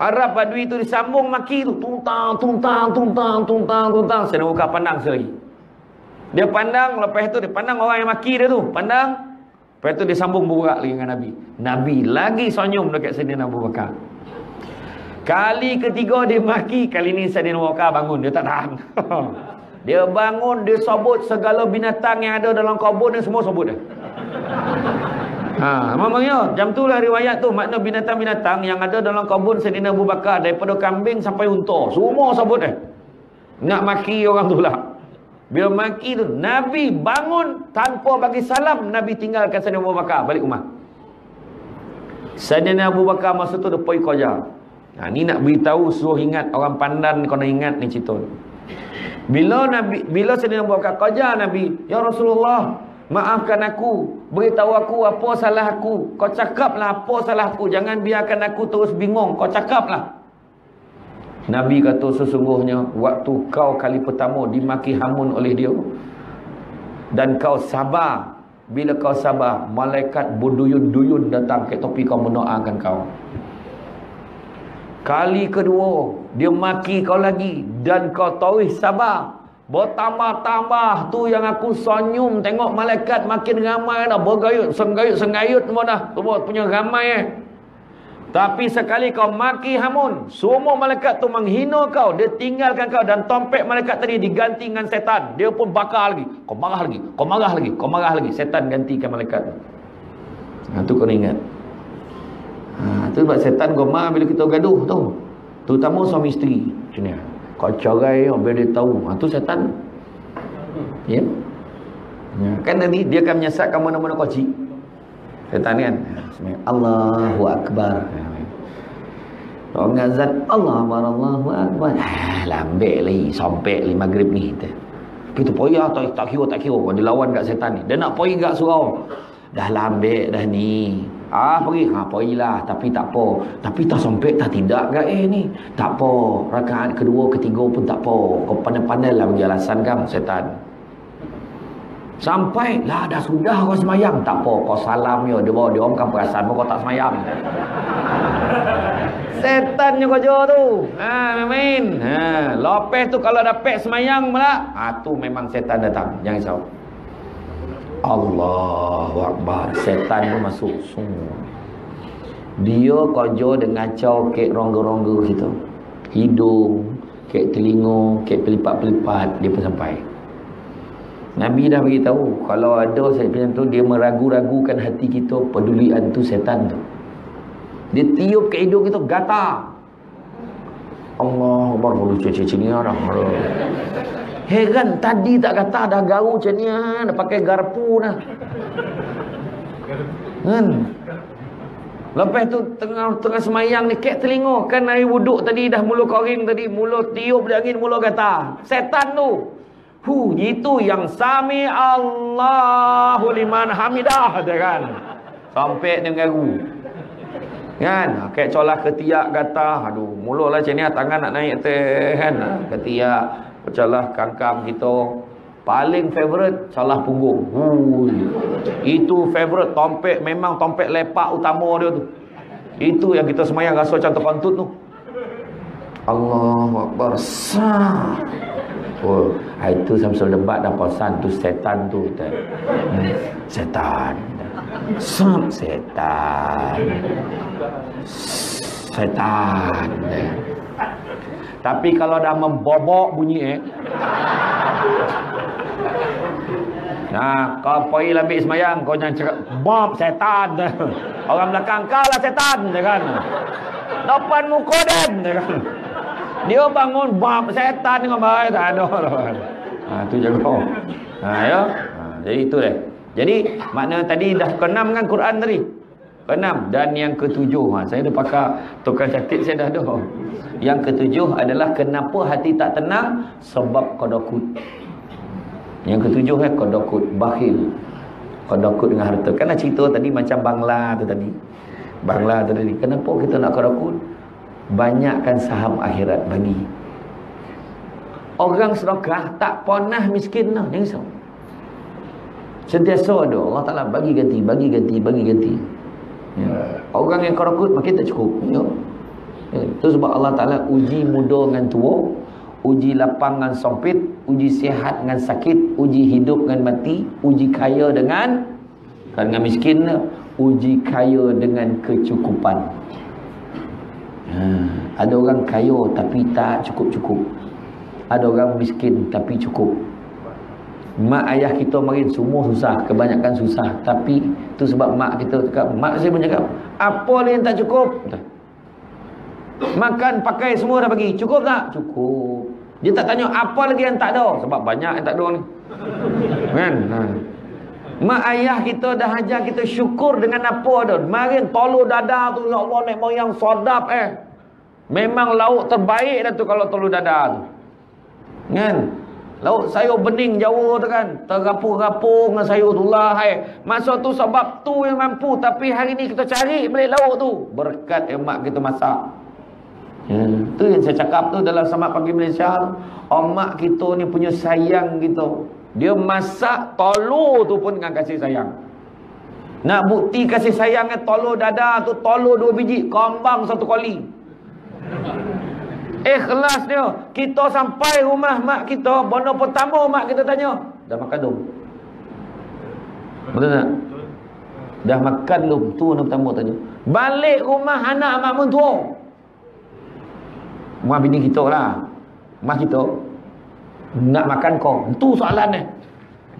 Arab Badui tu disambung maki tu. Tuntang. Saidina Abu Bakar pandang sekali. Dia pandang, lepas tu dia pandang orang yang maki dia tu. Pandang. Lepas tu dia sambung berbual lagi dengan Nabi. Nabi lagi senyum dekat Saidina Abu Bakar. Kali ketiga dia maki, kali ni Saidina Abu Bakar bangun, dia tak tahan. Dia bangun, dia sebut segala binatang yang ada dalam kebun dia semua sebut dah. Memangnya jam tu lah riwayat tu, makna binatang-binatang yang ada dalam kebun Saidina Abu Bakar, daripada kambing sampai unta, semua sebut dah. Nak maki orang tu lah. Bila maki tu, Nabi bangun tanpa bagi salam, Nabi tinggalkan Saidina Abu Bakar balik rumah. Saidina Abu Bakar masa tu dia pergi kerja. Ni nak beritahu, suruh ingat orang pandan, kau nak ingat ni cerita. Bila Saidina Abu Bakar kerja Nabi, ya Rasulullah, maafkan aku, beritahu aku apa salah aku. Kau cakaplah apa salah aku, jangan biarkan aku terus bingung, kau cakaplah. Nabi kata, sesungguhnya waktu kau kali pertama dimaki hamun oleh dia dan kau sabar, bila kau sabar, malaikat berduyun-duyun datang ke topi kau mendoakan kau. Kali kedua dia maki kau lagi dan kau terus sabar, bertambah-tambah tu yang aku senyum tengok malaikat makin ramai dah, bergayut, senggayut semua dah, semua punya ramai Tapi sekali kau maki hamun, semua malaikat tu menghina kau, dia tinggalkan kau, dan tompek malaikat tadi diganti dengan setan. Dia pun bakar lagi. Kau marah lagi, kau marah lagi, kau marah lagi. Setan gantikan malaikat. Tu kau ingat. Tu sebab setan gomar bila kita gaduh tu. Terutama suami isteri. Macam ni. Kau cerai biar dia tahu. Tu setan. Ya. Kan nanti dia akan menyesatkan mana-mana kau cik. Setan kan. Allahu Akbar. Orang azan Allah Allahu Akbar. Lambat lagi sampai lagi maghrib ni kita. Kita poya tak kira. Dia lawan kat setan ni. Dia nak pergi kat surau. Dah lambat dah ni. Pergi. Pergilah. Tapi tak apa. Tapi tak sampai tak tidak ke ni. Tak apa. Rakaat kedua, ketiga pun tak apa. Kau pandai-pandai lah bagi alasan kan setan. Sampai lah dah sudah kau semayang. Tak apa, kau salam je. Dia orang kan perasan kau tak semayang. Setannya kau jauh tu. Main. Lepas tu kalau dapat semayang pula, tu memang setan datang. Jangan risau. Allahu Akbar. Setan tu masuk semua. Dia kerja dengan cau kek rongga-rongga kita. Hidung, kek telinga, kek pelipat-pelipat, dia pun sampai. Nabi dah beritahu, kalau ada macam tu, dia meragu-ragukan hati kita, pedulian tu setan tu. Dia tiup ke hidung kita, gatal. Allah Akbar, boleh cecek ni dah. Heran, tadi tak gatal, dah garu macam ni, dah pakai garpu dah. Kan? Lepas tu tengah semayang ni, kek telinga, kan air wuduk tadi dah mula koring tadi, mula tiup dia angin, mula gatal. Setan tu. Itu yang sami Allahu liman hamidah tu kan. Sampai dengan garu. Kan? Kayak colah ketiak gatal. Aduh, mulalah macam ni tangan nak naik atas kan. Ketiak, colah kangkang kita. Paling favorite colah punggung. Itu favorite tompek, memang tompek lepak utama dia tu. Itu yang kita semayang rasa macam terkontut tu. Allahu Akbar. Itu samsul debat dah pasan tu setan tu. Setan. Setan. Tapi kalau dah membobok bunyi kau pergi ambil semayang, kau jangan cakap bob setan. Orang belakang kau lah setan kan. Depan muka dan kan. Dia bangun bab setan dengan baik tak ada. Tu jaga. Ya. Jadi itu deh. Jadi makna tadi dah ke-6 kan Quran tadi. Ke-6 dan yang ke-7. Saya dah pakai tukar catat saya dah ada. Yang ke-7 adalah kenapa hati tak tenang, sebab qadakut. Yang ke-7 qadakut, bakhil. Qadakut dengan harta. Kan cerita tadi macam bangla tu tadi. Bangla tu tadi. Kenapa kita nak qadakut? Banyakkan saham akhirat bagi. Orang sedekah tak pernah miskin lah. Jangan risau. Sentiasa ada. Allah Ta'ala bagi ganti. Ya. Orang yang qadakut makin tak cukup. Ya. Itu sebab Allah Ta'ala uji muda dengan tua, uji lapang dengan sempit, uji sihat dengan sakit, uji hidup dengan mati, uji kaya dengan Kalau dengan miskin, uji kaya dengan kecukupan. Ada orang kaya tapi tak cukup-cukup. Ada orang miskin tapi cukup. Mak ayah kita mari semua susah, kebanyakan susah. Tapi tu sebab mak kita cakap, mak saya pun cakap, apa yang tak cukup? Makan, pakai semua dah bagi, cukup tak? Cukup. Dia tak tanya apa lagi yang tak ada, sebab banyak yang tak ada ni. Kan? Mak ayah kita dah ajar kita syukur dengan apa ada. Kemarin telur dadar tu, ya Allah, nek moyang sedap Memang lauk terbaik dah tu kalau telur dadar tu. Kan? Lauk sayur bening Jawa tu kan, terapung-rapung dengan sayur tu lah. Masa tu sebab tu yang mampu, tapi hari ni kita cari balik lauk tu berkat mak kita masak. Tu yang saya cakap tu dalam Selamat Pagi Malaysia tu. Mak kita ni punya sayang gitu. Dia masak telur tu pun dengan kasih sayang. Nak bukti kasih sayangnya, telur dadar tu, telur 2 biji, kambang 1 kali. Ikhlas dia. Kita sampai rumah mak kita, benda pertama mak kita tanya, dah makan belum? Betul tak? Dah makan belum? Tu yang pertama tanya. Balik rumah anak mak mentua, mak bini kita lah, mak kita, nak makan kau? Itu soalan ni.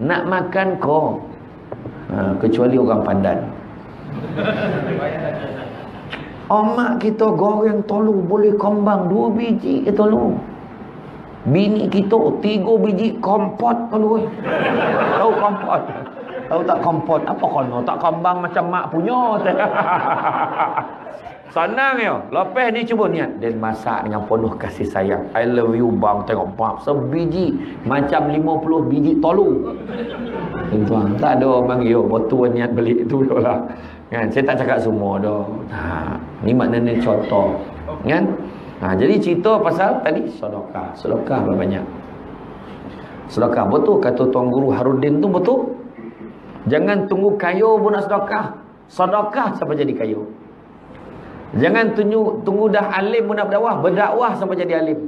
Nak makan kau? Kecuali orang pandan. Mak kita goreng telur boleh kembang 2 biji telur. Bini kita 3 biji kompot telur. Tahu kompot? Tahu tak kompot? Apa kono? Tak kembang macam mak punya. Senang ya. Lepas ni cuba niat dan masak dengan penuh kasih sayang. I love you bang, tengok bang, sebiji macam 50 biji telur. Tuan, tak ada orang panggil, betul niat beli tu lah. Kan? Saya tak cakap semua dah. Ni maknanya contoh. Kan? Jadi cerita pasal tadi sedekah. Sedekah banyak. Sedekah betul kata Tuan Guru Harudin tu betul. Jangan tunggu kaya pun nak sedekah. Sedekah sampai jadi kaya. Jangan tunggu dah alim pun nak berdakwah sampai jadi alim.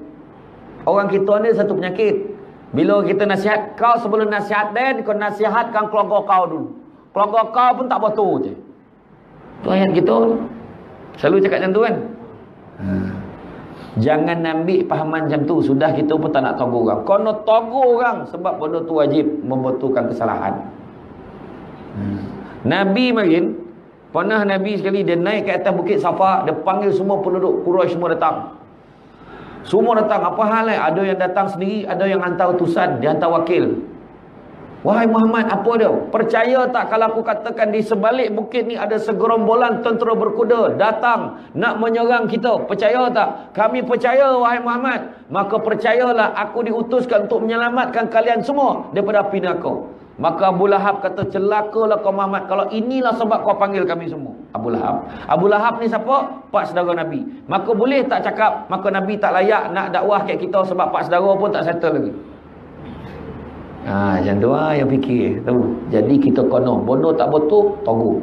Orang kita ni satu penyakit. Bila kita nasihat kau, sebelum nasihat kau nasihatkan keluarga kau dulu. Keluarga kau pun tak betul je. Tu ayat kita selalu cakap macam tu kan. Jangan ambil fahaman macam tu. Sudah kita pun tak nak tegur orang. Kau nak tegur orang sebab benda tu wajib membetulkan kesalahan. Nabi makin pernah Nabi sekali dia naik ke atas bukit Safa, dia panggil semua penduduk Quraisy semua datang. Semua datang, apa hal ada yang datang sendiri, ada yang hantar utusan, dia hantar wakil. Wahai Muhammad, apa dia? Percaya tak kalau aku katakan di sebalik bukit ni ada segerombolan tentera berkuda datang nak menyerang kita? Percaya tak? Kami percaya wahai Muhammad. Maka percayalah aku diutuskan untuk menyelamatkan kalian semua daripada api neraka. Maka Abu Lahab kata, celakalah kau Muhammad kalau inilah sebab kau panggil kami semua. Abu Lahab. Abu Lahab ni siapa? Pak saudara Nabi. Maka boleh tak cakap, maka Nabi tak layak nak dakwah kat kita sebab pak saudara pun tak settle lagi. Macam tu yang fikir tu. Jadi kita kono bodoh tak betul, togu.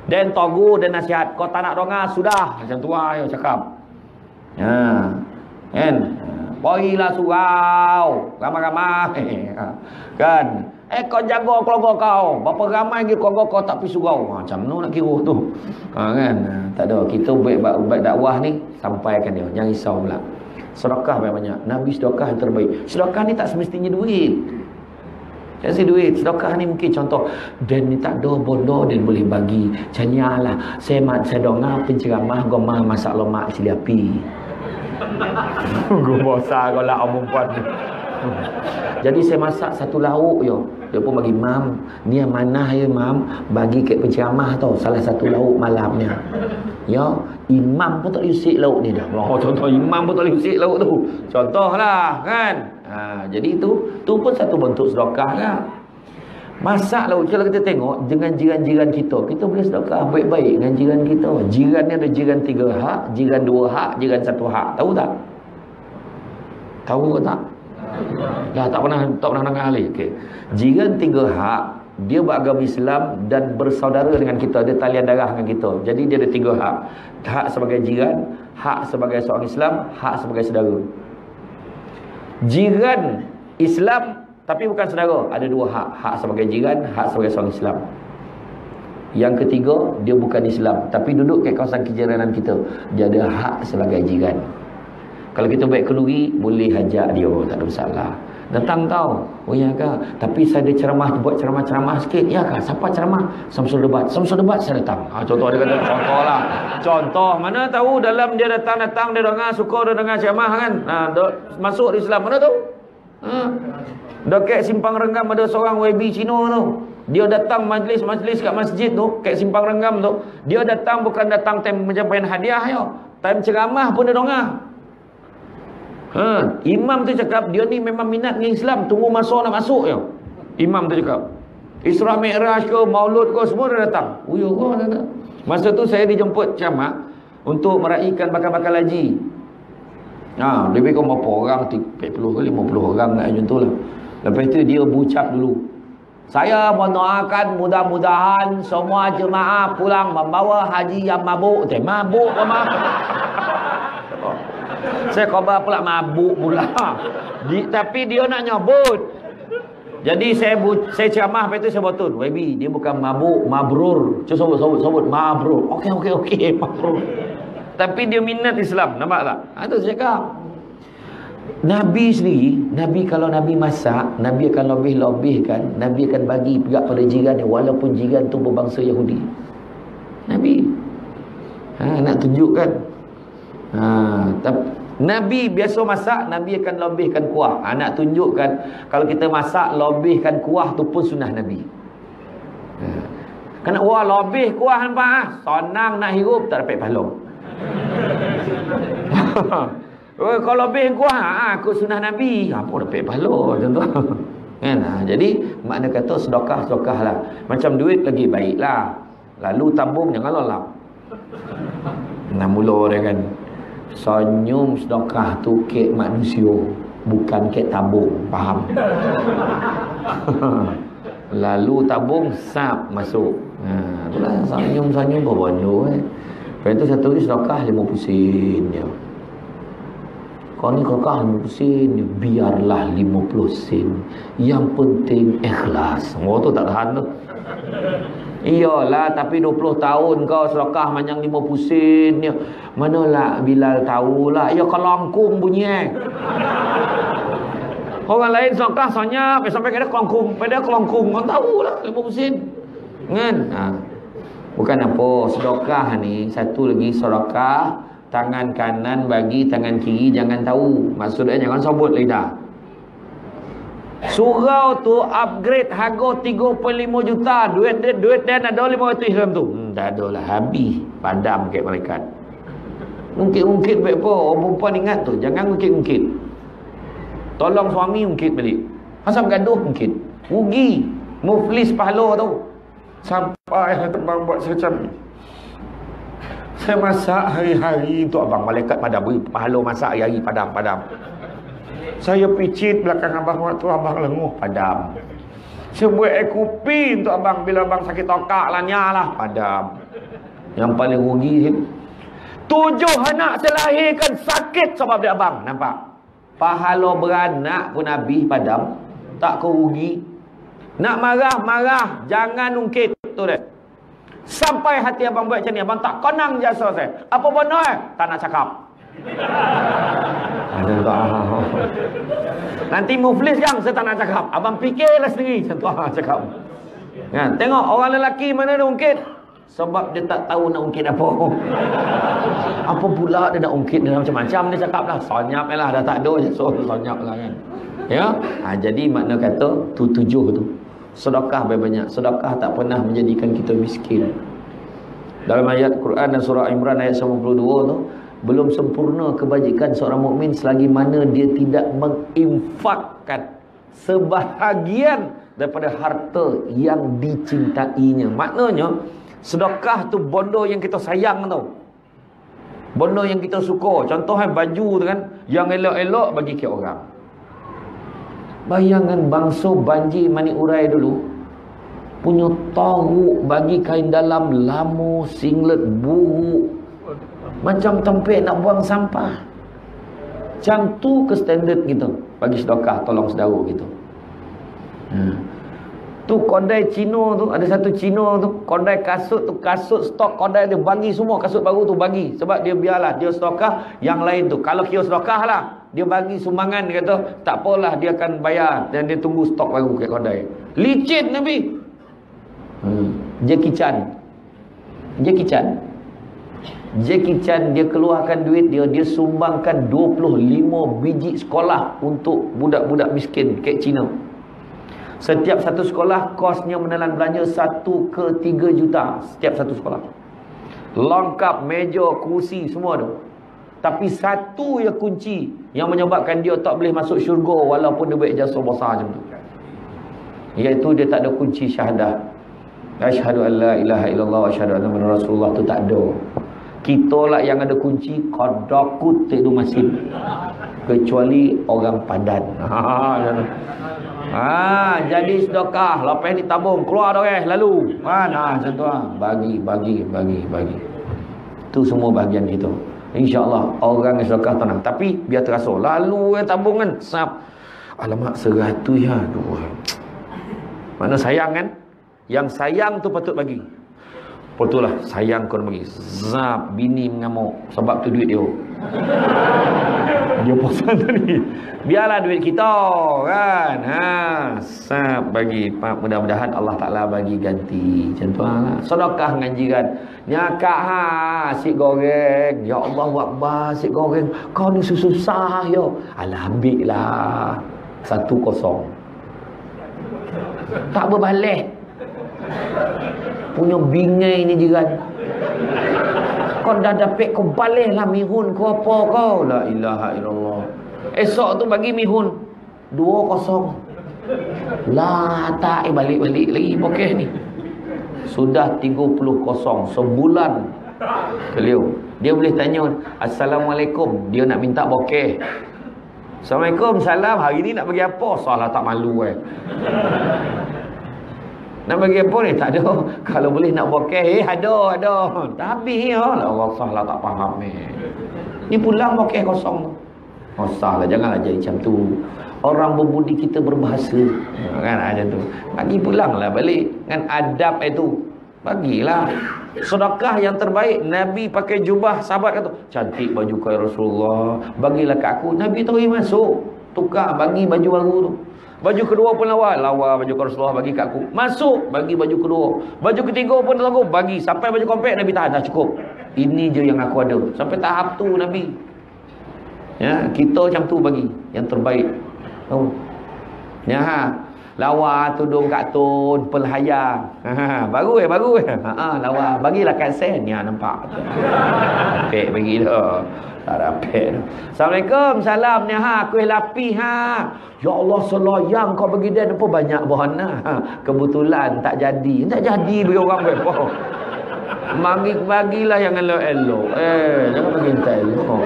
Dan togu dan nasihat. Kau tak nak dengar, sudah. Macam tu yang cakap. Kan? Pergilah surau ramai-ramai. Kan? Kau jaga keluarga kau. Berapa ramai lagi keluarga kau tak pergi surau. Macam mana nak kira tu? Kan? Tak ada. Kita baik dakwah ni sampaikan dia. Jangan risau pula. Sedekah banyak-banyak. Nabi sedekah yang terbaik. Sedekah ni tak semestinya duit. Kasih duit. Sedekah ni mungkin contoh. Dan ni tak ada bodoh dan boleh bagi. Macam lah. Saya dengar penceramah gomah masak lemak cili api. Gue bosan kau lah orang perempuan. Jadi saya masak satu lauk je. Dia pun bagi, mam, ni yang mana ya mam? Bagi kat penceramah tau, salah satu lauk malamnya. Ya, imam pun tak boleh usik lauk ni dah. Contoh imam pun tak boleh usik lauk tu. Contohlah kan. Jadi tu pun satu bentuk sedekah kan. Masak lauk, kalau kita tengok dengan jiran-jiran kita boleh sedekah baik-baik dengan jiran kita. Jiran ni ada jiran 3 hak, jiran 2 hak, jiran 1 hak. Tahu tak? Tahu ke tak? Dah tak pernah dengar lagi. Okey. Jiran 3 hak, dia beragama Islam dan bersaudara dengan kita, dia talian darah dengan kita. Jadi dia ada 3 hak. Hak sebagai jiran, hak sebagai seorang Islam, hak sebagai saudara. Jiran Islam tapi bukan saudara, ada 2 hak. Hak sebagai jiran, hak sebagai seorang Islam. Yang ketiga, dia bukan Islam tapi duduk kat kawasan kejiranan kita, dia ada hak sebagai jiran. Kalau kita baik kenduri, boleh hajak dia, tak ada masalah. Datang tau, oh ya kah, tapi saya ada ceramah, buat ceramah sikit. Ya kah, siapa ceramah? Samsul Debat saya datang. Contoh dia kata, contoh lah. Contoh, mana tahu dalam dia datang dia dengar, suka dia dengar ceramah kan. Masuk di Islam, mana tahu. Dekat Simpang Renggam ada seorang YB Cina tu. Dia datang majlis kat masjid tu, kat Simpang Renggam tu. Dia datang bukan datang time penyampaian hadiah yo. Time ceramah pun dia dengar. Imam tu cakap dia ni memang minat dengan Islam, tunggu masa nak masuk je. Imam tu cakap Isra Mi'raj ke Maulud ke semua dia datang. Masa tu saya dijemput ceramah untuk meraihkan bakal-bakal haji. Lebih kurang berapa orang, 40 ke 50 orang nak macam tu lah. Lepas tu dia bucap dulu, saya mendoakan mudah-mudahan semua jemaah pulang membawa haji yang mabuk. Mabuk apa? Saya khabar pula mabuk pula. Tapi dia nak nyebut. Jadi saya ceramah, lepas tu saya botol, YB dia bukan mabuk, mabrur. Cuba sebut mabrur. Okey, mabrur. Tapi dia minat Islam, nampak tak? Itu saya cakap. Nabi sendiri, Nabi kalau Nabi masak, Nabi akan lebih-lebihkan, Nabi akan bagi juga pada jiran dia, walaupun jiran tu berbangsa Yahudi. Nabi nak tunjukkan. Nabi biasa masak, Nabi akan lebihkan kuah. Nak tunjukkan kalau kita masak lebihkan kuah tu pun sunnah Nabi. Kena lebih kuah nampak senang nak hirup, tak dapat pahala. Kalau lebih kuah, aku sunnah Nabi, apa dapat pahala macam tu. Kan? Jadi makna kata sedekah lah. Macam duit lagi baiklah. Lalu tabung jangan lolap. Nak mula dia kan. Senyum sedekah tu kek manusia, bukan kek tabung, faham? Lalu tabung sap masuk. Itulah senyum berbonyo. Lepas tu satu lagi sedekah 50 sen je. Kau ni sedekah 50 sen je, biarlah 50 sen. Yang penting ikhlas. Tu tak tahan tu. Iyalah, tapi 20 tahun kau sedekah macam 50 sen je. Manalah Bilal tahulah. Ya kelangkung bunyi. Orang lain sedekah senyap sampai kena kelangkung. Pada kelangkung kau tahulah 50 sen. Kan? Bukan apa, sedekah ni satu lagi sedekah tangan kanan bagi tangan kiri jangan tahu. Maksudnya jangan sebut lidah. Surau tu upgrade harga 35 juta. Duit dan ada 500 dalam tu. Tak ada lah, habis. Padam kat malaikat. Ungkit-ungkit baik apa. Orang perempuan ingat tu, jangan ungkit-ungkit. Tolong suami ungkit balik. Pasal gaduh ungkit. Rugi. Muflis pahala tu. Sampai abang buat macam ni. Saya masak hari-hari untuk abang. Malaikat padam. Pahala masak hari-hari padam. Saya picit belakang abang waktu abang lenguh, padam. Saya buat air kopi untuk abang bila abang sakit tokak lah, nyalah, padam. Yang paling rugi 7 anak saya lahirkan sakit sebab dia abang. Nampak? Pahala beranak pun habis padam. Tak kau rugi. Nak marah, jangan ungkit tu dia. Sampai hati abang buat macam ni, abang tak konang jasa saya. Apa benar? Tak nak cakap. Nanti muflis kan, saya tak nak cakap. Abang fikirlah sendiri. Macam tu cakap. Kan? Tengok orang lelaki mana dia ungkit. Sebab dia tak tahu nak ungkit apa. Apa pula dia nak ungkit. Dia macam-macam dia cakap lah. Sonyap lah, dah tak ada je. So sonyap lah kan. Ya? Jadi makna kata tu 7 tu. Sedekah banyak. Sedekah tak pernah menjadikan kita miskin. Dalam ayat Quran dan surah Imran ayat 92 tu, belum sempurna kebajikan seorang mukmin selagi mana dia tidak menginfakkan sebahagian daripada harta yang dicintainya. Maknanya sedekah tu bondo yang kita sayang tau. Bondo yang kita suka. Contohnya baju tu kan, yang elok-elok bagi ke orang. Bayangkan bangsa banjir Mani Urai dulu punya teruk bagi kain dalam lama, singlet buruk, macam tempat nak buang sampah. Macam tu ke standard kita bagi sedekah tolong saudara kita. Tu kedai Cina tu, ada satu Cina tu, kedai kasut tu, kasut stok kedai dia bagi semua kasut baru tu bagi. Sebab dia biarlah dia stokah yang lain tu. Kalau kira stokah lah, dia bagi sumbangan, dia kata tak apalah, dia akan bayar dan dia tunggu stok baru kat kedai. Licin Nabi. Jackie Chan. Jackie Chan dia keluarkan duit dia sumbangkan 25 biji sekolah untuk budak-budak miskin kat Cina. Setiap satu sekolah kosnya menelan belanja 1 ke 3 juta setiap satu sekolah. Lengkap meja, kursi semua tu. Tapi satu ya kunci yang menyebabkan dia tak boleh masuk syurga walaupun dia buat jasa besar macam tu. Iaitu dia tak ada kunci syahadah. Asyhadu an la ilaha illallah wa asyhadu anna muhammadar rasulullah tu tak ada. Kita lah yang ada kunci kodokut tu masin. Kecuali orang padan. Jadi sedekah, lepas ni tabung, keluar dah lalu. Mana macam tu bagi. Tu semua bahagian kita. InsyaAllah orang yang sedekah tenang. Tapi biar terasa lalu tabung kan alamak 100 ya. Aduh. Mana sayang kan? Yang sayang tu patut bagi. Betul lah, sayang kau bagi. Zap, bini mengamuk sebab tu duit dia. Dia bosan tadi. Biarlah duit kita kan. Sap bagi. Mudah-mudahan Allah Ta'ala bagi ganti. Macam tu lah. Sedekah dengan jiran. Nyakak asyik goreng. Ya Allah Akbar, asyik goreng. Kau ni susah ya. Alah ambil lah. 1-0. Tak berbalik. Punya bingai ni jiran. Kau dah dapat kau balik lah mihun kau apa kau. La ilaha illallah. Esok tu bagi mihun 2-0. Lah tak balik-balik lagi bokeh ni. Sudah 30-0 sebulan. Beliau dia boleh tanya Assalamualaikum, dia nak minta bokeh. Assalamualaikum, salam, hari ni nak bagi apa? Salah tak malu Nak bagi apa ni? Tak ada. Kalau boleh nak bokeh, ada. Tak habis ya. Allah salah tak faham ni. Ni pulang bokeh kosong. Oh salah, janganlah jadi macam tu. Orang berbudi kita berbahasa. Kan macam tu. Bagi pulanglah balik. Kan adab itu. Bagilah. Sedekah yang terbaik. Nabi pakai jubah, sahabat kata, cantik baju kau ya Rasulullah. Bagilah kat aku. Nabi tahu masuk. Tukar, bagi baju baru tu. Baju kedua pun lawa baju Rasulullah bagi kat aku. Masuk, bagi baju kedua. Baju ketiga pun tangguh, bagi. Sampai baju komplet Nabi tahan, dah cukup. Ini je yang aku ada. Sampai tahap tu Nabi. Ya, kita macam tu bagi yang terbaik. Tahu? Ya, lawa tudung kat tun pelhayang. Baru lawa bagilah kat sen. Ya nampak. Pek bagi dah. Tak dapat. Assalamualaikum, salam ni kuih lapis Ya Allah selayang kau bagi dia apa banyak bahana. Kebetulan tak jadi bagi orang apa. Bagilah yang elok-elok. Jangan bagi elok.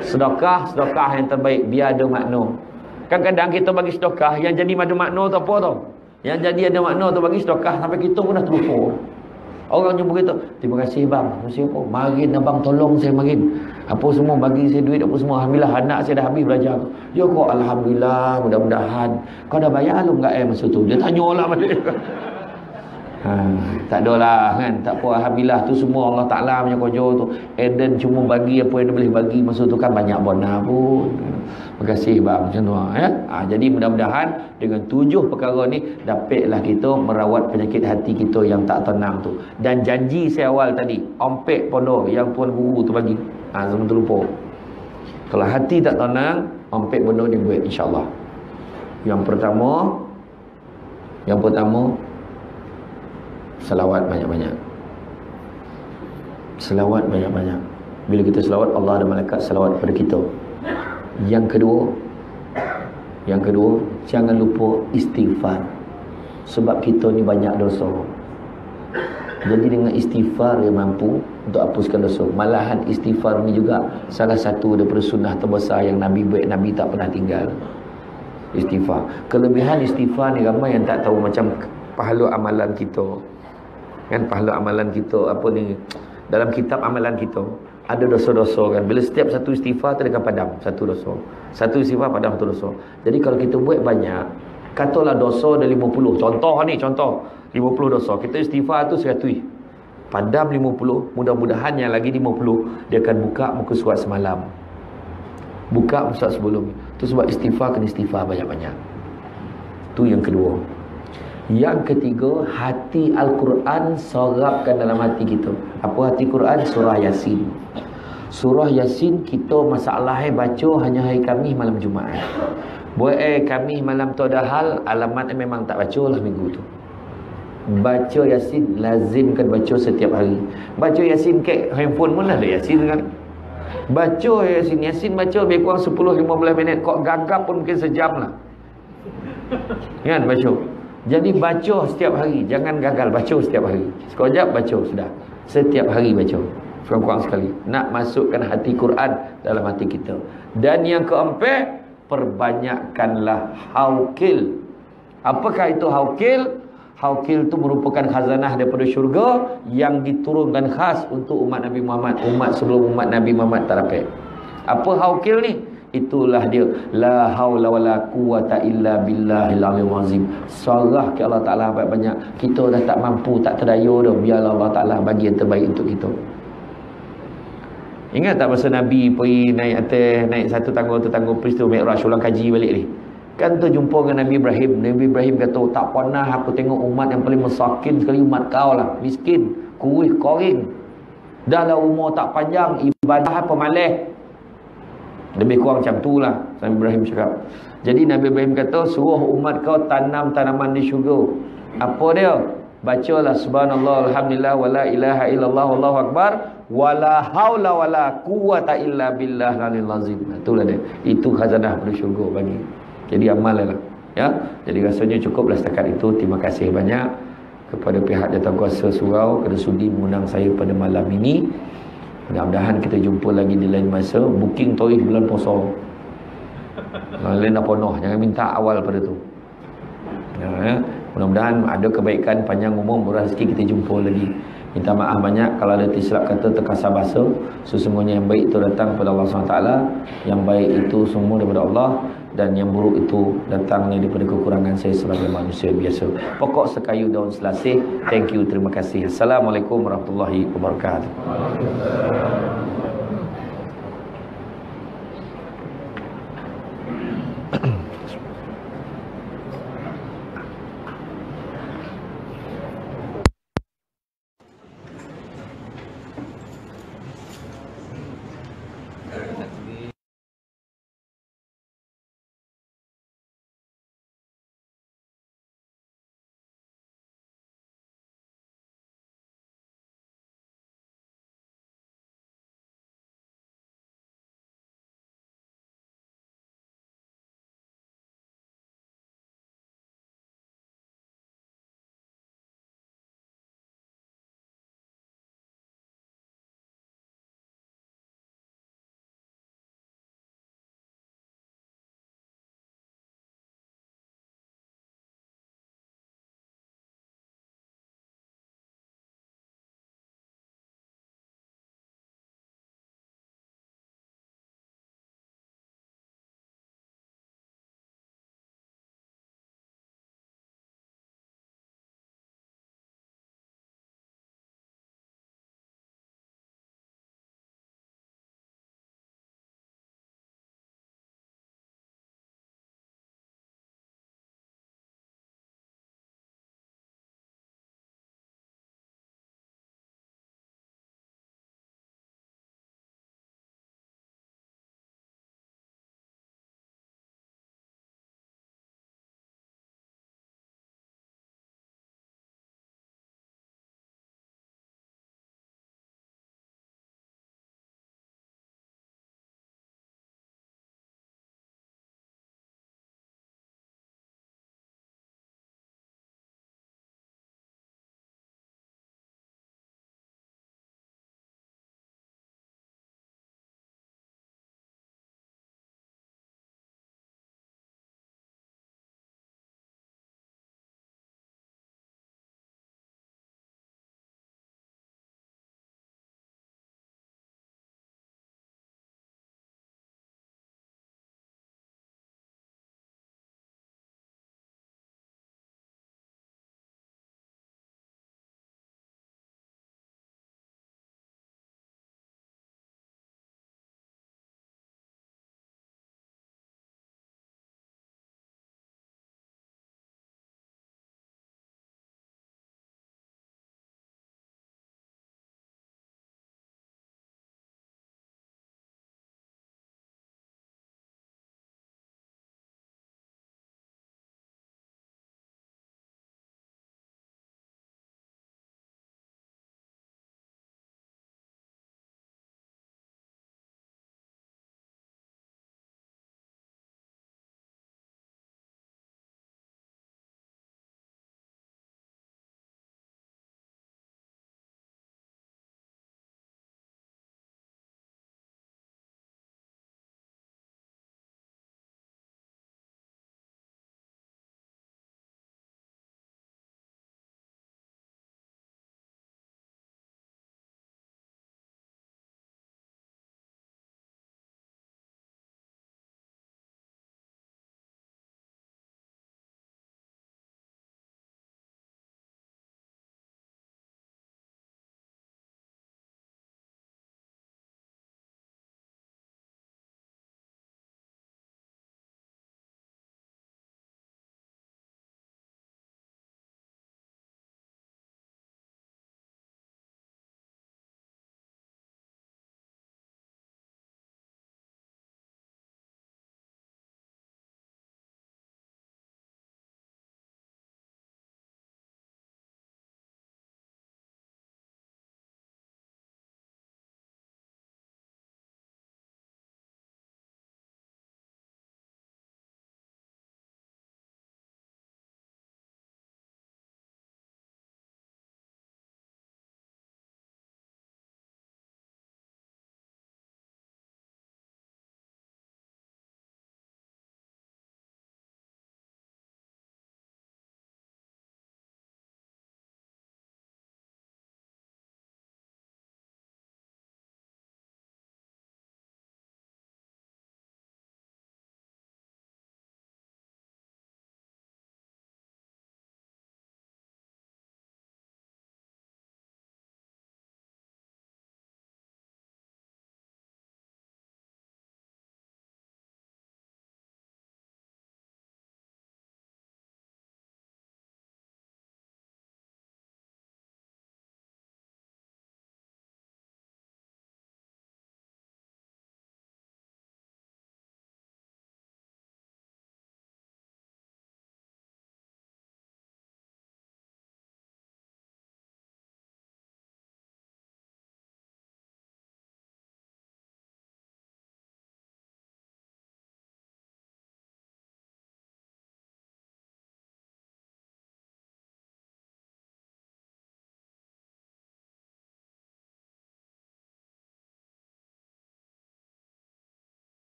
Sedekah yang terbaik biar ada makna. Kadang-kadang kita bagi sedekah yang jadi ada makna tu apa tau? Yang jadi ada makna tu bagi sedekah sampai kita pun dah terlupa. Orang jumpa kita, terima kasih bang, terima kasih apa? Marin abang tolong saya marin. Apa semua bagi saya duit apa semua. Alhamdulillah anak saya dah habis belajar. Ya kok alhamdulillah, mudah-mudahan. Kau dah bayar lu enggak masa tu? Dia tanyalah balik. Tak adalah kan. Tak apa, alhamdulillah tu semua Allah Ta'ala punya kerja tu. Eden cuma bagi apa yang dia boleh bagi masa tu kan banyak bona pun. Terima kasih bang macam tu ya. Jadi mudah-mudahan dengan 7 perkara ni dapatlah kita merawat penyakit hati kita yang tak tenang tu. Dan janji saya awal tadi, ompek pondok yang tuan guru tu bagi. Jangan terlupa. Kalau hati tak tenang, ompek pondok ni buat insya-Allah. Yang pertama selawat banyak-banyak. Selawat banyak-banyak. Bila kita selawat, Allah dan malaikat selawat pada kita. Yang kedua, jangan lupa istighfar. Sebab kita ni banyak dosa. Jadi dengan istighfar yang mampu untuk hapuskan dosa. Malahan istighfar ni juga salah satu daripada sunnah terbesar yang Nabi buat, Nabi tak pernah tinggal. Istighfar. Kelebihan istighfar ni ramai yang tak tahu macam pahala amalan kita. Kan pahala amalan kita apa ni dalam kitab amalan kita ada dosa-dosa kan. Bila setiap satu istighfar tu dia akan padam satu dosa. Satu istighfar padam satu dosa. Jadi kalau kita buat banyak, Katalah dosa ada 50. Contoh ni, contoh 50 dosa. Kita istighfar tu 100. Padam 50, mudah-mudahan yang lagi 50 dia akan buka muka surat semalam. Buka muka surat sebelum. Tu sebab istighfar kena istighfar banyak-banyak. Tu yang kedua. Yang ketiga, hati Al-Quran sorapkan dalam hati kita. Apa hati Quran? Surah Yasin. Surah Yasin kita masalahnya baca hanya hari Khamis malam Jumaat. Buat Khamis malam tu ada hal, alamatnya memang tak baca lah minggu tu. Baca Yasin, lazimkan baca setiap hari. Baca Yasin ke handphone pun ada Yasin kan. Baca Yasin baca lebih kurang 10-15 minit. Kok gagap pun mungkin sejam lah. Kan baca. Jadi baca setiap hari. Jangan gagal, baca setiap hari. Sekejap baca sudah. Setiap hari baca. Kurang-kurang sekali. Nak masukkan hati Quran dalam hati kita. Dan yang keempat, perbanyakkanlah haukil. Apakah itu haukil? Haukil itu merupakan khazanah daripada syurga yang diturunkan khas untuk umat Nabi Muhammad. Umat sebelum umat Nabi Muhammad tak dapat. Apa haukil ni? Itulah dia. La haula wala quwata illa billahil aliyyil azim. Sarah ke Allah Ta'ala banyak. Kita dah tak mampu, tak terdaya dah. Biarlah Allah Ta'ala bagi yang terbaik untuk kita. Ingat tak masa Nabi pergi naik atas, naik satu tangga peristiwa Mi'raj, ulang kaji balik ni. Kan tu jumpa dengan Nabi Ibrahim. Nabi Ibrahim kata, tak pernah aku tengok umat yang paling mesakin sekali umat kau lah. Miskin, kuih, koring. Dah lah umur tak panjang, ibadah apa malah. Lebih kurang macam tu lah Nabi Ibrahim cakap. Jadi Nabi Ibrahim kata, suruh umat kau tanam tanaman di syurga. Apa dia? Bacalah subhanallah alhamdulillah wala ilaha illallah wallahu akbar wala haula wala quwata illa billah lalil azim. Itulah dia. Itu khazanah pada syurga bagi. Jadi amallah ya. Jadi rasanya cukuplah setakat itu. Terima kasih banyak kepada pihak Jawatankuasa Surau kerana sudi mengundang saya pada malam ini. Mudah-mudahan kita jumpa lagi di lain masa. Booking tarikh bulan puasa. Lain dah penuh, jangan minta awal pada tu. Ya. Mudah-mudahan ada kebaikan, panjang umur, murah rezeki, kita jumpa lagi. Minta maaf banyak kalau ada tersilap kata, terkasar bahasa. Sesungguhnya yang baik itu datang daripada Allah SWT. Yang baik itu semua daripada Allah. Dan yang buruk itu datang daripada kekurangan saya sebagai manusia biasa. Pokok sekayu daun selasih. Thank you, terima kasih. Assalamualaikum warahmatullahi wabarakatuh.